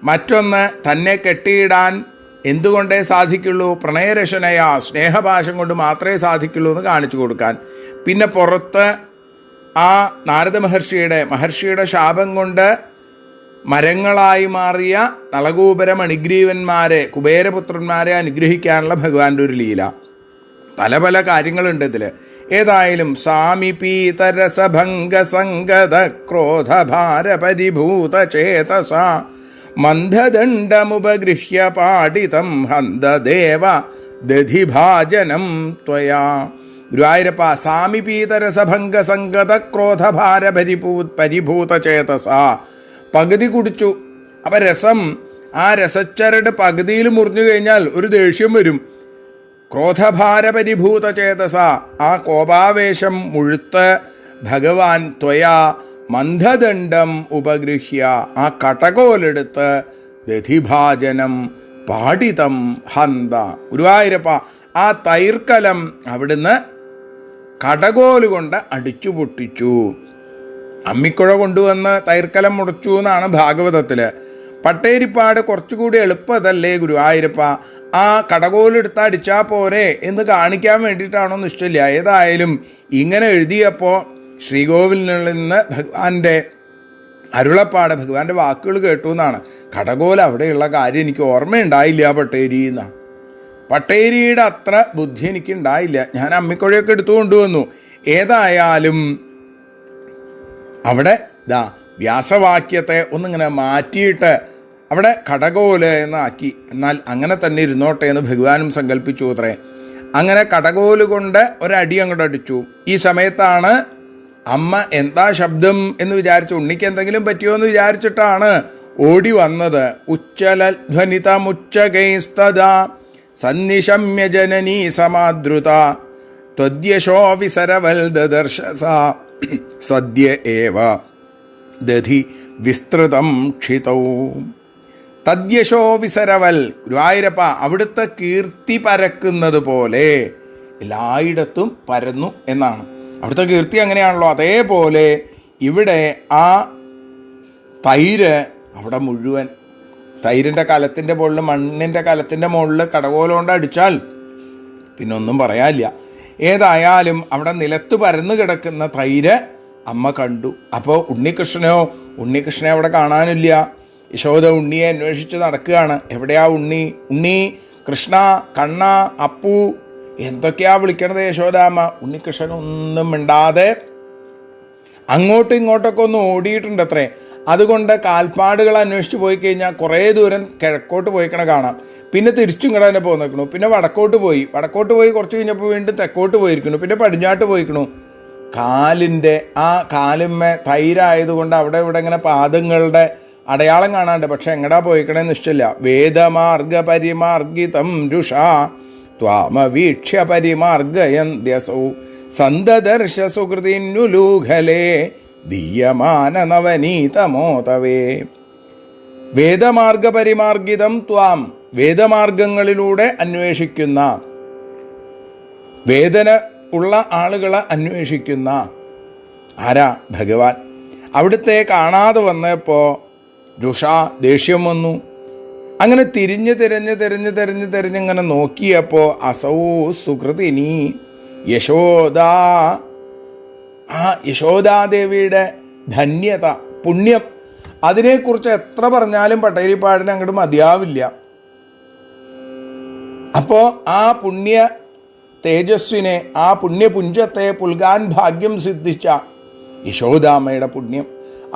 മറ്റൊന്ന്, തന്നെ കെട്ടിയിടാൻ എന്തുകൊണ്ടേ സാധിക്കുള്ളൂ? പ്രണയരശനയാ, സ്നേഹപാശം കൊണ്ട് മാത്രമേ സാധിക്കുള്ളൂ എന്ന് കാണിച്ചു കൊടുക്കാൻ. പിന്നെ പുറത്ത് ആ നാരദ മഹർഷിയുടെ ശാപം കൊണ്ട് മരങ്ങളായി മാറിയ നളകൂപര മണിഗ്രീവന്മാരെ, കുബേരപുത്രന്മാരെ അനുഗ്രഹിക്കാനുള്ള ഭഗവാന്റെ ഒരു ലീല. പല കാര്യങ്ങളുണ്ട് ഇതിൽ. ഏതായാലും സാമിപീതരസഭംഗ സംഗത ക്രോധഭാര പരിഭൂത ചേതസ മന്ദദണ്ഡമുപഗൃഹ്യ പാടിതം ഹന്തദേവ ദധിഭാജനം ത്വയാ. ഗുരുവായൂരപ്പ, സാമിപീതരസഭംഗ സംഗത ക്രോധഭാര പരിഭൂത ചേതസ. പകുതി കുടിച്ചു. അപ്പം രസം, ആ രസച്ചരട് പകുതിയിൽ മുറിഞ്ഞു കഴിഞ്ഞാൽ ഒരു ദേഷ്യം വരും. ക്രോധഭാര പരിഭൂത ചേതസ, ആ കോപാവേശം മുഴുത്ത് ഭഗവാൻ ത്വയാ മന്ദദണ്ഡം ഉപഗൃഹ്യ, ആ കടകോലെടുത്ത് ദധിഭാജനം പാടിതം ഹന്ത. ഗുരുവായൂരപ്പ, ആ തൈർക്കലം അവിടുന്ന് കടകോലുകൊണ്ട് അടിച്ചു പൊട്ടിച്ചു. അമ്മിക്കുഴ കൊണ്ടുവന്ന് തൈർക്കലം മുടച്ചു എന്നാണ് ഭാഗവതത്തിൽ. പട്ടേരിപ്പാട് കുറച്ചുകൂടി എളുപ്പതല്ലേ ഗുരുവായൂരപ്പ, ആ കടകോലെടുത്ത് അടിച്ചാൽ പോരെ എന്ന് കാണിക്കാൻ വേണ്ടിയിട്ടാണോ നിശ്ചയില്ല. ഏതായാലും ഇങ്ങനെ എഴുതിയപ്പോൾ ശ്രീകോവിലിൽ നിന്ന് ഭഗവാന്റെ അരുളപ്പാട്, ഭഗവാന്റെ വാക്കുകൾ കേട്ടു എന്നാണ്. കടകോൽ അവിടെയുള്ള കാര്യം എനിക്ക് ഓർമ്മയുണ്ടായില്ല പട്ടേരി എന്നാണ്. പട്ടേരിയുടെ അത്ര ബുദ്ധി എനിക്കുണ്ടായില്ല. ഞാൻ അമ്മിക്കൊഴയൊക്കെ എടുത്തു കൊണ്ടുവന്നു. ഏതായാലും അവിടെ വ്യാസവാക്യത്തെ ഒന്നിങ്ങനെ മാറ്റിയിട്ട് അവിടെ കടകോല് എന്നാക്കി. എന്നാൽ അങ്ങനെ തന്നെ ഇരുന്നോട്ടെ എന്ന് ഭഗവാനും സങ്കല്പിച്ചു അത്രേ. അങ്ങനെ കടകോല് കൊണ്ട് ഒരടി അങ്ങോട്ട് അടിച്ചു. ഈ സമയത്താണ് അമ്മ എന്താ ശബ്ദം എന്ന് വിചാരിച്ചു, ഉണ്ണിക്ക് എന്തെങ്കിലും പറ്റിയോ എന്ന് വിചാരിച്ചിട്ടാണ് ഓടി വന്നത്. ഉച്ചലധ്വനിതമുച്ചകൈസ്തദാ സന്നിശമ്യ ജനനീ സമാദ്രുത ത്വദ്യശോ വിസരവൽ ദദർശസ സദ്യ ഏവ ദധി വിസ്തൃതം ക്ഷിതൗ. തദ്യശോ വിസരവൽ, ഗുരുവായൂരപ്പ അവിടുത്തെ കീർത്തി പരക്കുന്നത് പോലെ എല്ലായിടത്തും പരന്നു എന്നാണ്. അവിടുത്തെ കീർത്തി അങ്ങനെയാണല്ലോ. അതേപോലെ ഇവിടെ ആ തൈര് അവിടെ മുഴുവൻ, തൈരിൻ്റെ കലത്തിൻ്റെ മുകളിൽ, മണ്ണിൻ്റെ കലത്തിൻ്റെ മുകളിൽ കടകോലുകൊണ്ട് അടിച്ചാൽ പിന്നെ ഒന്നും പറയാനില്ല. ഏതായാലും അവിടെ നിലത്ത് പരന്നു കിടക്കുന്ന തൈര് അമ്മ കണ്ടു. അപ്പോൾ ഉണ്ണികൃഷ്ണനെ അവിടെ കാണാനില്ല. യശോദ ഉണ്ണിയെ അന്വേഷിച്ച് നടക്കുകയാണ്. എവിടെയാ ഉണ്ണി? ഉണ്ണി, കൃഷ്ണ, കണ്ണ, അപ്പു എന്തൊക്കെയാ വിളിക്കണത് യശോദാമ്മ. ഉണ്ണികൃഷ്ണൻ ഒന്നും മിണ്ടാതെ അങ്ങോട്ടും ഇങ്ങോട്ടൊക്കെ ഒന്ന് ഓടിയിട്ടുണ്ട് അത്രേ. അതുകൊണ്ട് കാൽപ്പാടുകൾ അന്വേഷിച്ച് പോയി കഴിഞ്ഞാൽ കുറേ ദൂരം കിഴക്കോട്ട് പോയിക്കണ കാണാം. പിന്നെ തിരിച്ചും ഇങ്ങോട്ട് തന്നെ പോന്നിക്കണു. പിന്നെ വടക്കോട്ട് പോയി കുറച്ച് കഴിഞ്ഞപ്പോൾ വീണ്ടും തെക്കോട്ട് പോയിരിക്കണു. പിന്നെ പടിഞ്ഞാട്ട് പോയിക്കണു. കാലിൻ്റെ ആ കാലുമ്മ തൈരായതുകൊണ്ട് അവിടെ ഇവിടെ ഇങ്ങനെ പാദങ്ങളുടെ അടയാളം കാണാണ്ട്. പക്ഷെ എങ്ങടാ പോയിക്കണേന്ന് നിശ്ചയില്ല. വേദമാർഗ പരിമാർഗിതം രുഷാ ത്വാമവീക്ഷ്യ പരിമാർഗയന്ത്യസൗ സന്തദർശ സുകൃതിന്നുലൂഘലേ ദീയമാന നവനീതമോതവേ. വേദമാർഗ പരിമാർഗിതം ത്വാം, വേദമാർഗങ്ങളിലൂടെ അന്വേഷിക്കുന്ന, വേദന ഉള്ള ആളുകളെ അന്വേഷിക്കുന്ന ആരാ? ഭഗവാൻ. അവിടുത്തെ കാണാതെ വന്നപ്പോൾ രുഷാ ദേഷ്യം വന്നു. അങ്ങനെ തിരിഞ്ഞിങ്ങനെ നോക്കിയപ്പോൾ അസൗ സുകൃതിനി യശോദ, ആ യശോദാദേവിയുടെ ധന്യത, പുണ്യം, അതിനെക്കുറിച്ച് എത്ര പറഞ്ഞാലും പട്ടേരിപ്പാടിന് അങ്ങോട്ട് മതിയാവില്ല. അപ്പോൾ ആ പുണ്യ തേജസ്വിനെ, ആ പുണ്യപുഞ്ചത്തെ പുൽകാൻ ഭാഗ്യം സിദ്ധിച്ച യശോദാമ്മയുടെ പുണ്യം.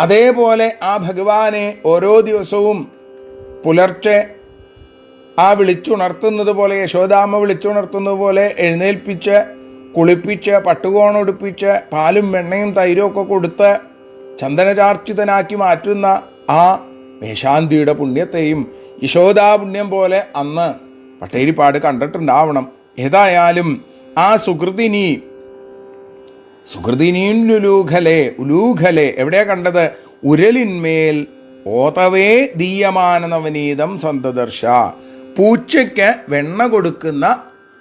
അതേപോലെ ആ ഭഗവാനെ ഓരോ ദിവസവും പുലർച്ചെ ആ വിളിച്ചുണർത്തുന്നത് പോലെ, യശോദാമ്മ വിളിച്ചുണർത്തുന്നത് പോലെ എഴുന്നേൽപ്പിച്ച് കുളിപ്പിച്ച് പട്ടുകോണൊടുപ്പിച്ച് പാലും വെണ്ണയും തൈരും ഒക്കെ കൊടുത്ത് ചന്ദനചാർച്ചിതനാക്കി മാറ്റുന്ന ആ മേശാന്തിയുടെ പുണ്യത്തെയും യശോദാ പുണ്യം പോലെ അന്ന് പട്ടേരിപ്പാട് കണ്ടിട്ടുണ്ടാവണം. ഏതായാലും ആ സുകൃതിനീലുലൂഘലേ, ഉലൂഘലേ എവിടെയാ കണ്ടത്? ഉരലിന്മേൽ ഓതവേ ദീയമാന നവനീതം സന്തദർശ, പൂച്ചയ്ക്ക് വെണ്ണ കൊടുക്കുന്ന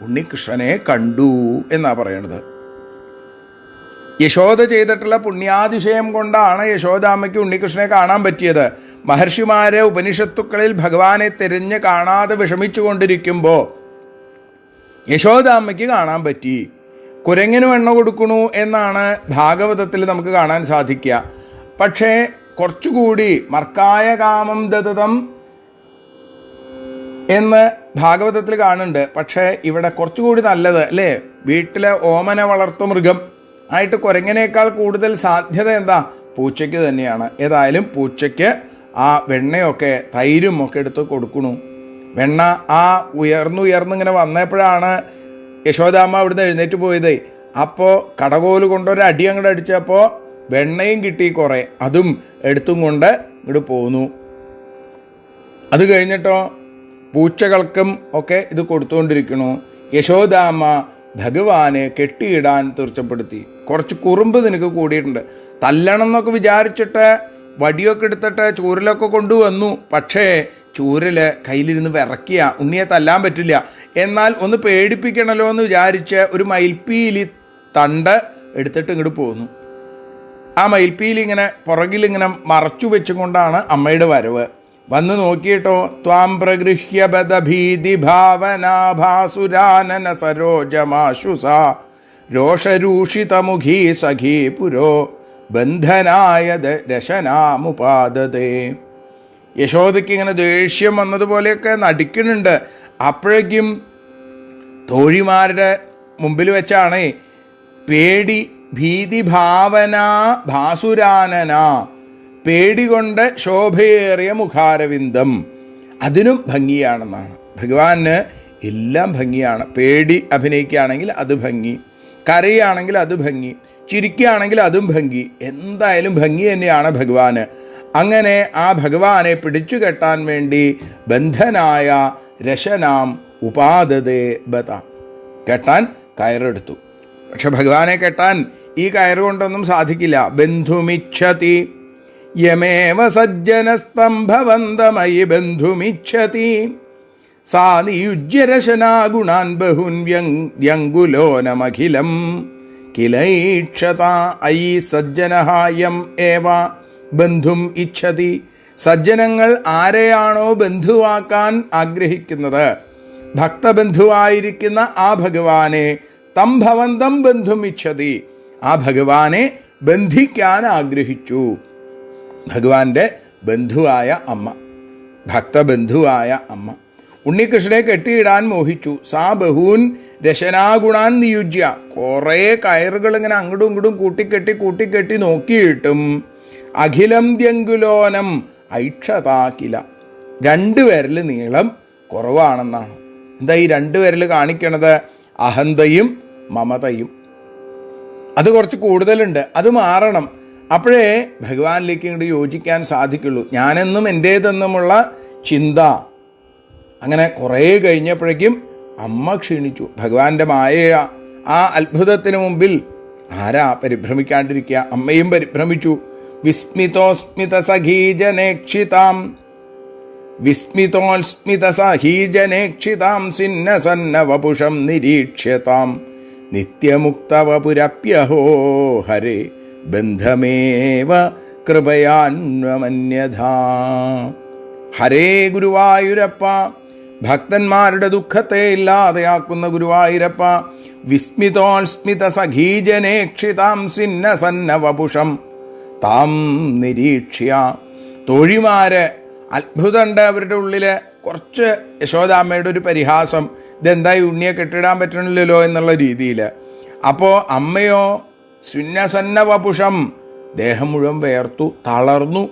ഉണ്ണികൃഷ്ണനെ കണ്ടു എന്നാ പറയണത്. യശോദ ചെയ്തിട്ടുള്ള പുണ്യാതിശയം കൊണ്ടാണ് യശോദാമ്മയ്ക്ക് ഉണ്ണികൃഷ്ണനെ കാണാൻ പറ്റിയത്. മഹർഷിമാരെ ഉപനിഷത്തുക്കളിൽ ഭഗവാനെ തിരഞ്ഞ് കാണാതെ വിഷമിച്ചു കൊണ്ടിരിക്കുമ്പോൾ യശോദാമ്മയ്ക്ക് കാണാൻ പറ്റി. കുരങ്ങിന് വെണ്ണ കൊടുക്കണു എന്നാണ് ഭാഗവതത്തിൽ നമുക്ക് കാണാൻ സാധിക്കുക. പക്ഷേ കുറച്ചുകൂടി മർക്കായ കാമം ദതതം എന്ന് ഭാഗവതത്തിൽ കാണുന്നുണ്ട്. പക്ഷേ ഇവിടെ കുറച്ചുകൂടി നല്ലത് അല്ലേ, വീട്ടിലെ ഓമന വളർത്തു മൃഗം ആയിട്ട് കുരങ്ങിനേക്കാൾ കൂടുതൽ സാധ്യത എന്താ? പൂച്ചയ്ക്ക് തന്നെയാണ്. ഏതായാലും പൂച്ചയ്ക്ക് ആ വെണ്ണയൊക്കെ തൈരും ഒക്കെ എടുത്ത് കൊടുക്കണു. വെണ്ണ ആ ഉയർന്നിങ്ങനെ വന്നപ്പോഴാണ് യശോദാമ്മ അവിടുന്ന് എഴുന്നേറ്റ് പോയത്. അപ്പോൾ കടകോല് കൊണ്ടൊരു അടി അങ്ങോട്ട് അടിച്ചപ്പോൾ വെണ്ണയും കിട്ടി കുറേ, അതും എടുത്തും കൊണ്ട് ഇങ്ങോട്ട് പോന്നു. അത് കഴിഞ്ഞിട്ടോ പൂച്ചകൾക്കും ഒക്കെ ഇത് കൊടുത്തുകൊണ്ടിരിക്കണു. യശോദാമ്മ ഭഗവാനെ കെട്ടിയിടാൻ തീർച്ചപ്പെടുത്തി. കുറച്ച് കുറുമ്പ് നിനക്ക് കൂടിയിട്ടുണ്ട്. തല്ലണം എന്നൊക്കെ വിചാരിച്ചിട്ട് വടിയൊക്കെ എടുത്തിട്ട് ചൂരലൊക്കെ കൊണ്ടുവന്നു. പക്ഷേ ചൂരൽ കയ്യിലിരുന്ന് വിറക്കിയ, ഉണ്ണിയെ തല്ലാൻ പറ്റില്ല. എന്നാൽ ഒന്ന് പേടിപ്പിക്കണമല്ലോ എന്ന് വിചാരിച്ച് ഒരു മയിൽപ്പീലി തണ്ട് എടുത്തിട്ട് ഇങ്ങോട്ട് പോന്നു. ആ മയിൽപ്പീലി ഇങ്ങനെ പുറകിലിങ്ങനെ മറച്ചു വെച്ചുകൊണ്ടാണ് അമ്മയുടെ വരവ്. വന്ന് നോക്കിയിട്ടോ, ത്വാം പ്രഗൃഹ്യ ബദഭീതി ഭാവനാഭാസുരാനന സരോജമാശുസ രോഷരൂഷിതമുഖീ സഖീ പുരോ ബന്ധനായ രശനാമുപാദതേ. യശോദയ്ക്ക് ഇങ്ങനെ ദേഷ്യം വന്നതുപോലെയൊക്കെ നടിക്കുന്നുണ്ട്. അപ്പോഴേക്കും തോഴിമാരുടെ മുമ്പിൽ വെച്ചാണ് പേടി ഭീതിഭാവന ഭാസുരാനന, പേടി കൊണ്ട് ശോഭയേറിയ മുഖാരവിന്ദം, അതിനും ഭംഗിയാണെന്നാണ്. ഭഗവാന് എല്ലാം ഭംഗിയാണ്. പേടി അഭിനയിക്കുകയാണെങ്കിൽ അത് ഭംഗി, കരയുകയാണെങ്കിൽ അത് ഭംഗി, ചിരിക്കുകയാണെങ്കിൽ അതും ഭംഗി, എന്തായാലും ഭംഗി തന്നെയാണ് ഭഗവാന്. അങ്ങനെ ആ ഭഗവാനെ പിടിച്ചു കെട്ടാൻ വേണ്ടി ബന്ധനായ രശനാം ഉപാദതേ ബത, കെട്ടാൻ കയറെടുത്തു. പക്ഷെ ഭഗവാനെ കെട്ടാൻ ഈ കയറുകൊണ്ടൊന്നും സാധിക്കില്ല. ബന്ധുമിച്ഛതി യമേവ സജ്ജനസ്തംഭവന്തമയി ബന്ധുമിച്ഛതി സാ നിയുജ്യരശനാ ഗുണാൻ ബഹുൻ വ്യങ്കുലോനമഖിലം കിലൈക്ഷത അയി സജ്ജനഹായം ഏവ ബന്ധും ഇച്ഛതി. സജ്ജനങ്ങൾ ആരെയാണോ ബന്ധുവാക്കാൻ ആഗ്രഹിക്കുന്നത്, ഭക്തബന്ധുവായിരിക്കുന്ന ആ ഭഗവാനെ തം ഭവന്തം ബന്ധും ഇച്ഛതി, ആ ഭഗവാനെ ബന്ധിക്കാൻ ആഗ്രഹിച്ചു. ഭഗവാന്റെ ബന്ധുവായ അമ്മ, ഭക്തബന്ധുവായ അമ്മ ഉണ്ണികൃഷ്ണനെ കെട്ടിയിടാൻ മോഹിച്ചു. സാ ബഹൂൻ രശനാഗുണാൻ നിയുജ്യ, കുറേ കയറുകൾ ഇങ്ങനെ അങ്ങോട്ടും ഇങ്ങോട്ടും കൂട്ടിക്കെട്ടി നോക്കിയിട്ടും അഖിലം ദ്യങ്കുലോനം ഐക്ഷതാക്കില, 2 വിരൽ നീളം കുറവാണെന്നാണ്. എന്താ ഈ 2 വിരൽ കാണിക്കണത്? അഹന്തയും മമതയും. അത് കുറച്ച് കൂടുതലുണ്ട്, അത് മാറണം. അപ്പോഴേ ഭഗവാനിലേക്ക് ഇങ്ങോട്ട് യോജിക്കാൻ സാധിക്കുള്ളൂ. ഞാനെന്നും എൻ്റേതെന്നുമുള്ള ചിന്ത. അങ്ങനെ കുറേ കഴിഞ്ഞപ്പോഴേക്കും അമ്മ ക്ഷീണിച്ചു. ഭഗവാന്റെ മായ ആ അത്ഭുതത്തിന് മുമ്പിൽ ആരാ പരിഭ്രമിക്കാണ്ടിരിക്കുക? അമ്മയും പരിഭ്രമിച്ചു. വിസ്മിതോസ്മിത സഖീജനേക്ഷിതാം സിന്നസന്നവപുഷം നിരീക്ഷ്യതാം നിത്യമുക്തവപുരപ്യഹോ ഹരേ ബന്ധമേവ കൃപയാന്വമന്യഥാ. ഹരേ ഗുരുവായൂരപ്പ, ഭക്തന്മാരുടെ ദുഃഖത്തെ ഇല്ലാതെയാക്കുന്ന ഗുരുവായൂരപ്പ. വിസ്മിതോസ്മിത സഖീജനേക്ഷിതാം സിന്നസന്നവപുഷം താം നിരീക്ഷ്യ. തോഴിമാര് അത്ഭുതമുണ്ട് അവരുടെ ഉള്ളിൽ. കുറച്ച് യശോദാമ്മയുടെ ഒരു പരിഹാസം, ഇതെന്തായി ഉണ്ണിയെ കെട്ടിടാൻ പറ്റണില്ലല്ലോ എന്നുള്ള രീതിയിൽ. അപ്പോൾ അമ്മയോ സുന്നസന്നവപുഷം, ദേഹം മുഴുവൻ വേർത്തു, തളർന്നു.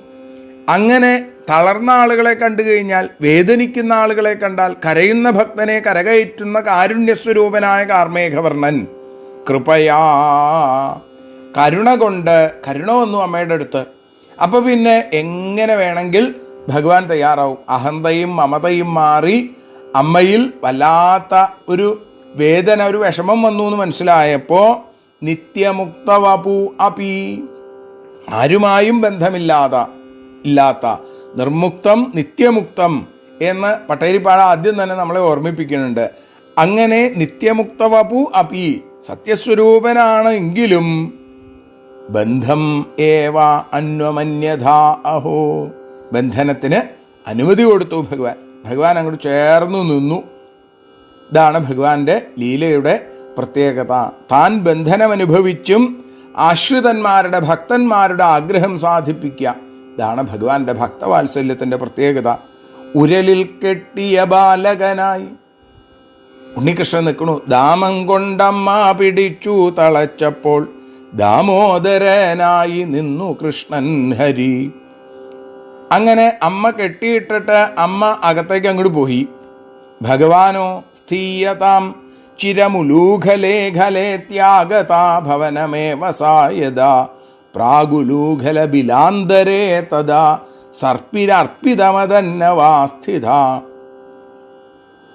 അങ്ങനെ തളർന്ന ആളുകളെ കണ്ടു കഴിഞ്ഞാൽ, വേദനിക്കുന്ന ആളുകളെ കണ്ടാൽ, കരയുന്ന ഭക്തനെ കരകയറ്റുന്ന കാരുണ്യസ്വരൂപനായ കാർമേഘവർണ്ണൻ കൃപയാ, കരുണ കൊണ്ട്, കരുണ വന്നു അമ്മയുടെ അടുത്ത്. അപ്പോൾ പിന്നെ എങ്ങനെ വേണമെങ്കിൽ ഭഗവാൻ തയ്യാറാവും. അഹന്തയും മമതയും മാറി അമ്മയിൽ വല്ലാത്ത ഒരു വേദന, ഒരു വിഷമം വന്നു എന്ന് മനസ്സിലായപ്പോൾ നിത്യമുക്തവപു അപി, ആരുമായും ബന്ധമില്ലാത്ത നിർമുക്തം നിത്യമുക്തം എന്ന് പട്ടേരിപ്പാട ആദ്യം തന്നെ നമ്മളെ ഓർമ്മിപ്പിക്കുന്നുണ്ട്. അങ്ങനെ നിത്യമുക്തവപു അപി, സത്യസ്വരൂപനാണ് എങ്കിലും ബന്ധം ഏവ അന്വമന്യഥാ അഹോ, ബന്ധനത്തിന് അനുമതി കൊടുത്തു ഭഗവാൻ. ഭഗവാൻ അങ്ങോട്ട് ചേർന്നു നിന്നു. ഇതാണ് ഭഗവാന്റെ ലീലയുടെ പ്രത്യേകത. താൻ ബന്ധനമനുഭവിച്ചും ആശ്രിതന്മാരുടെ ഭക്തന്മാരുടെ ആഗ്രഹം സാധിപ്പിക്കുക. ഇതാണ് ഭഗവാന്റെ ഭക്തവാത്സല്യത്തിൻ്റെ പ്രത്യേകത. ഉരലിൽ കെട്ടിയ ബാലകനായി ഉണ്ണികൃഷ്ണൻ നിൽക്കണു. ദാമം കൊണ്ടമ്മ പിടിച്ചു തളച്ചപ്പോൾ ദാമോദരനായി നിന്നു കൃഷ്ണൻ ഹരി. അങ്ങനെ അമ്മ കെട്ടിയിട്ടിട്ട് അമ്മ അകത്തേക്ക് അങ്ങോട്ട് പോയി. ഭഗവാനോ സ്ഥീയതാം ചിരമുലൂഖലേഖലേ ത്യാഗതാ ഭവനമേവ സായത പ്രാഗുലൂഖല ബിലാന്തരേ തദാ സർപ്പിരർപ്പിതമതന്നവാസ്ഥിത.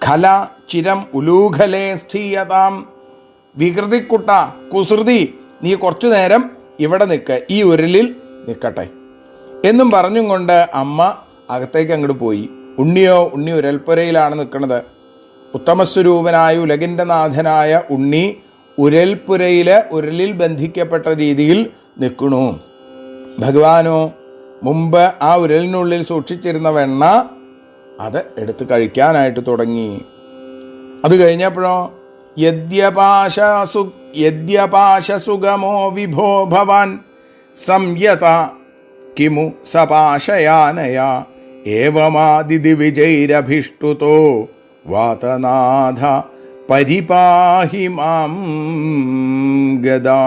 ഖല ചിരം ഉലൂഖലേ സ്ഥീയതാം, വികൃതിക്കുട്ട, കുസൃതി, നീ കുറച്ചു നേരം ഇവിടെ നിൽക്ക്, ഈ ഉരലിൽ നിൽക്കട്ടെ എന്നും പറഞ്ഞും കൊണ്ട് അമ്മ അകത്തേക്ക് അങ്ങോട്ട് പോയി. ഉണ്ണി ഉരൽപ്പുരയിലാണ് നിൽക്കുന്നത്. ഉത്തമസ്വരൂപനായ ഉലകിൻ്റെ നാഥനായ ഉണ്ണി ഉരലിൽ ബന്ധിക്കപ്പെട്ട രീതിയിൽ നിൽക്കണു. ഭഗവാനോ മുമ്പ് ആ ഉരലിനുള്ളിൽ സൂക്ഷിച്ചിരുന്ന വെണ്ണ അത് എടുത്ത് കഴിക്കാനായിട്ട് തുടങ്ങി. അത് കഴിഞ്ഞപ്പോഴോ യദ്യപാശസുഗമോ വിഭോ ഭവാൻ സംയത കിമു സപാശയാനയാ ഏവമാദിതി വിജൈരഭിഷ്ടുതോ വാതനാഥ പരിപാഹി മാം ഗദാ.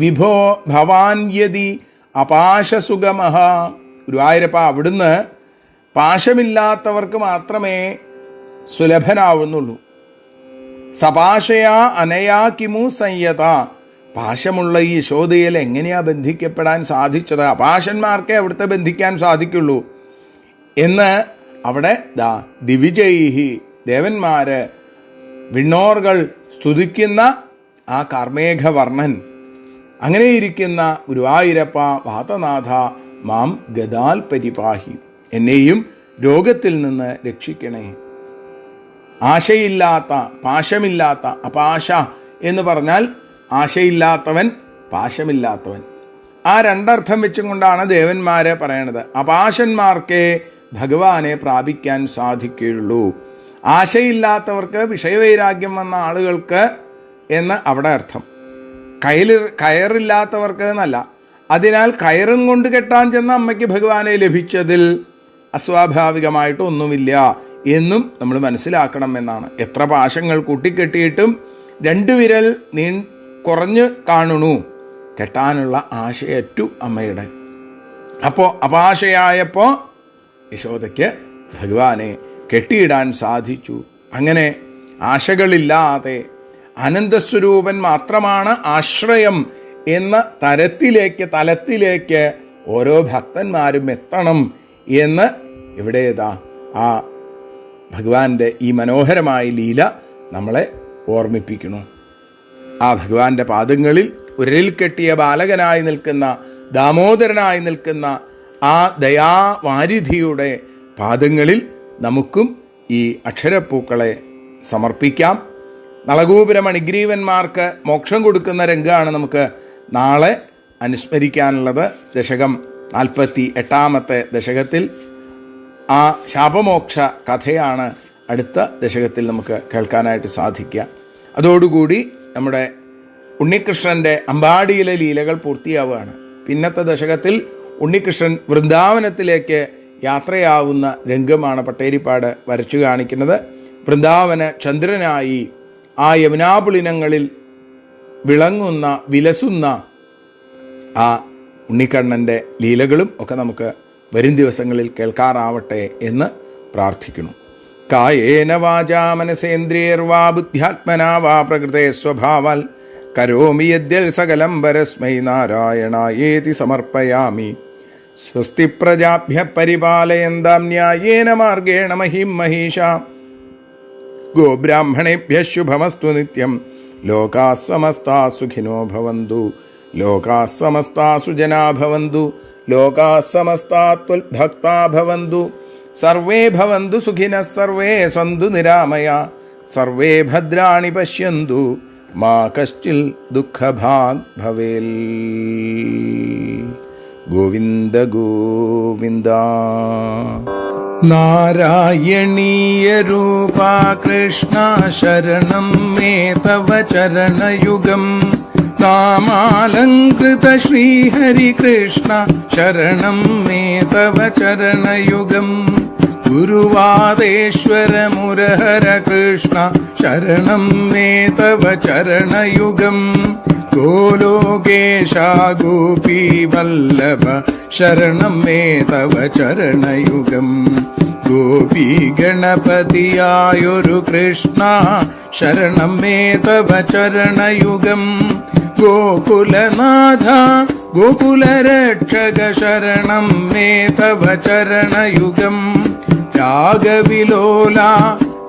വിഭോ ഭവാൻ യതി അപാശസുഗമഃ. ഗുരുവായൂരപ്പ, അവിടുന്ന് പാശമില്ലാത്തവർക്ക് മാത്രമേ സുലഭനാവുന്നുള്ളൂ. സപാശയാ അനയാ കിമു സംയത. പാശമുള്ള ഈ യശോദയിൽ എങ്ങനെയാ ബന്ധിക്കപ്പെടാൻ സാധിച്ചത്? അപാശന്മാർക്കേ അവിടുത്തെ ബന്ധിക്കാൻ സാധിക്കുള്ളൂ എന്ന് അവിടെ ദിവിജൈഹി, ദേവന്മാര്, വിണ്ണോർകൾ സ്തുതിക്കുന്ന ആ കാർമേഘവർണ്ണൻ, അങ്ങനെയിരിക്കുന്ന ഗുരുവായൂരപ്പ വാതനാഥ മാം ഗദാൽ പരിപാഹി, എന്നെയും രോഗത്തിൽ നിന്ന് രക്ഷിക്കണേ. ആശയില്ലാത്ത, പാശമില്ലാത്ത, അപാശ എന്ന് പറഞ്ഞാൽ ആശയില്ലാത്തവൻ, പാശമില്ലാത്തവൻ. ആ രണ്ടർത്ഥം വെച്ചും കൊണ്ടാണ് ദേവന്മാരെ പറയണത്. അപാശന്മാർക്കേ ഭഗവാനെ പ്രാപിക്കാൻ സാധിക്കുകയുള്ളൂ. ആശയില്ലാത്തവർക്ക്, വിഷയവൈരാഗ്യം വന്ന ആളുകൾക്ക് എന്ന് അവിടെ അർത്ഥം. കയറില്ലാത്തവർക്ക് എന്നല്ല. അതിനാൽ കയറും കൊണ്ട് കെട്ടാൻ ചെന്ന അമ്മയ്ക്ക് ഭഗവാനെ ലഭിച്ചതിൽ അസ്വാഭാവികമായിട്ടൊന്നുമില്ല എന്നും നമ്മൾ മനസ്സിലാക്കണം എന്നാണ്. എത്ര പാശങ്ങൾ കൂട്ടിക്കെട്ടിയിട്ടും 2 വിരൽ കുറഞ്ഞ് കാണുന്നു. കെട്ടാനുള്ള ആശയറ്റു അമ്മയുടെ. അപ്പോൾ അപാശയായപ്പോൾ യശോദയ്ക്ക് ഭഗവാനെ കെട്ടിയിടാൻ സാധിച്ചു. അങ്ങനെ ആശകളില്ലാതെ അനന്തസ്വരൂപൻ മാത്രമാണ് ആശ്രയം എന്ന തലത്തിലേക്ക് ഓരോ ഭക്തന്മാരും എത്തണം എന്ന് ഇവിടെ ആ ഭഗവാന്റെ ഈ മനോഹരമായ ലീല നമ്മളെ ഓർമ്മിപ്പിക്കുന്നു. ആ ഭഗവാന്റെ പാദങ്ങളിൽ ഉരലിൽ കെട്ടിയ ബാലകനായി നിൽക്കുന്ന, ദാമോദരനായി നിൽക്കുന്ന ആ ദയാവാരിധിയുടെ പാദങ്ങളിൽ നമുക്കും ഈ അക്ഷരപ്പൂക്കളെ സമർപ്പിക്കാം. നളഗോപുര മണിഗ്രീവന്മാർക്ക് മോക്ഷം കൊടുക്കുന്ന രംഗമാണ് നമുക്ക് നാളെ അനുസ്മരിക്കാനുള്ളത്. ദശകം 48 ദശകത്തിൽ ആ ശാപമോക്ഷ കഥയാണ് അടുത്ത ദശകത്തിൽ നമുക്ക് കേൾക്കാനായിട്ട് സാധിക്കുക. അതോടുകൂടി നമ്മുടെ ഉണ്ണികൃഷ്ണൻ്റെ അമ്പാടിയിലെ ലീലകൾ പൂർത്തിയാവുകയാണ്. പിന്നത്തെ ദശകത്തിൽ ഉണ്ണികൃഷ്ണൻ വൃന്ദാവനത്തിലേക്ക് യാത്രയാവുന്ന രംഗമാണ് പട്ടേരിപ്പാട് വരച്ചു കാണിക്കുന്നത്. വൃന്ദാവന ചന്ദ്രനായി ആ യമുനാപുളിനങ്ങളിൽ വിലസുന്ന ആ ഉണ്ണിക്കണ്ണൻ്റെ ലീലകളും ഒക്കെ നമുക്ക് വരും ദിവസങ്ങളിൽ കേൾക്കാറാവട്ടെ എന്ന് പ്രാർത്ഥിക്കുന്നു. കായേന വാചാ മനസേന്ദ്രിയർവാ ബുദ്ധ്യാത്മനാ വാ പ്രകൃതേ സ്വഭാവാൽ കരോമി യദ്യൽ സകലം പരസ്മൈ നാരായണായേതി സമർപ്പയാമി. സ്വസ്തി പ്രജാഭ്യ പരിപാലയന്താം ന്യായേന മാർഗേണ മഹിം മഹീഷാ. ഗോബ്രാഹ്മണേഭ്യഃ ശുഭമസ്തു നിത്യം. ലോകാഃ സമസ്താഃ സുഖിനോ ഭവന്തു. ലോകാഃ സമസ്താഃ സുജനാ ഭവന്തു. ലോകാഃ സമസ്താഃ ത്വൽഭക്താ ഭവന്തു. സർവേ ഭവന്തു സുഖിനഃ സർവേ സന്തു നിരാമയാ. സർവേ ഭദ്രാണി പശ്യന്തു മാ കശ്ചിൽ ദുഃഖഭാഗ് ഭവേൽ. ഗോവിന്ദ ഗോവിന്ദ. നാരായണീയ രൂപാ കൃഷ്ണ ശരണം മേ തവ ചരണയുഗം. നാമാലങ്കൃത ശ്രീഹരി കൃഷ്ണ ശരണം മേ തവ ചരണയുഗം. ഗുരുവാദേശ്വര മുരഹര കൃഷ്ണ ശരണം മേ തവ ചരണയുഗം. ഗോലോകേശ ഗോപീ വല്ലഭ ശരണം മേ തവ ചരണയുഗം. ഗോപീ ഗണപതിയായൊരു കൃഷ്ണ ശരണം മേ തവ ചരണയുഗം. ഗോകുലനാഥ ഗോകുലരക്ഷക ശരണം മേ തവ ചരണയുഗം. രാഗവിലോല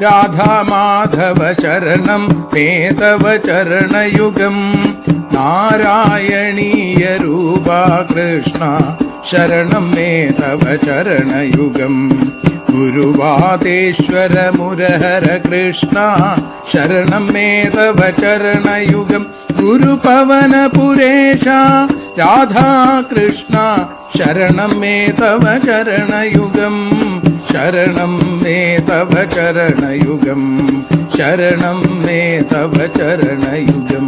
രാധാമാധവ ശരണം മേ തവ ചരണയുഗം. നാരായണീയ രൂപാ കൃഷ്ണ ശരണം മേ തവ ചരണയുഗം. ഗുരുവാദേശ്വര മുരഹര കൃഷ്ണ ശരണം മേ തവ ചരണയുഗം. ഗുരുപവനപുരേശ രാധാകൃഷ്ണ ശരണം മേ തവ ചരണയുഗം. ശരണം മേ തവ ചരണയുഗം ശരണം മേ തവ ചരണയുഗം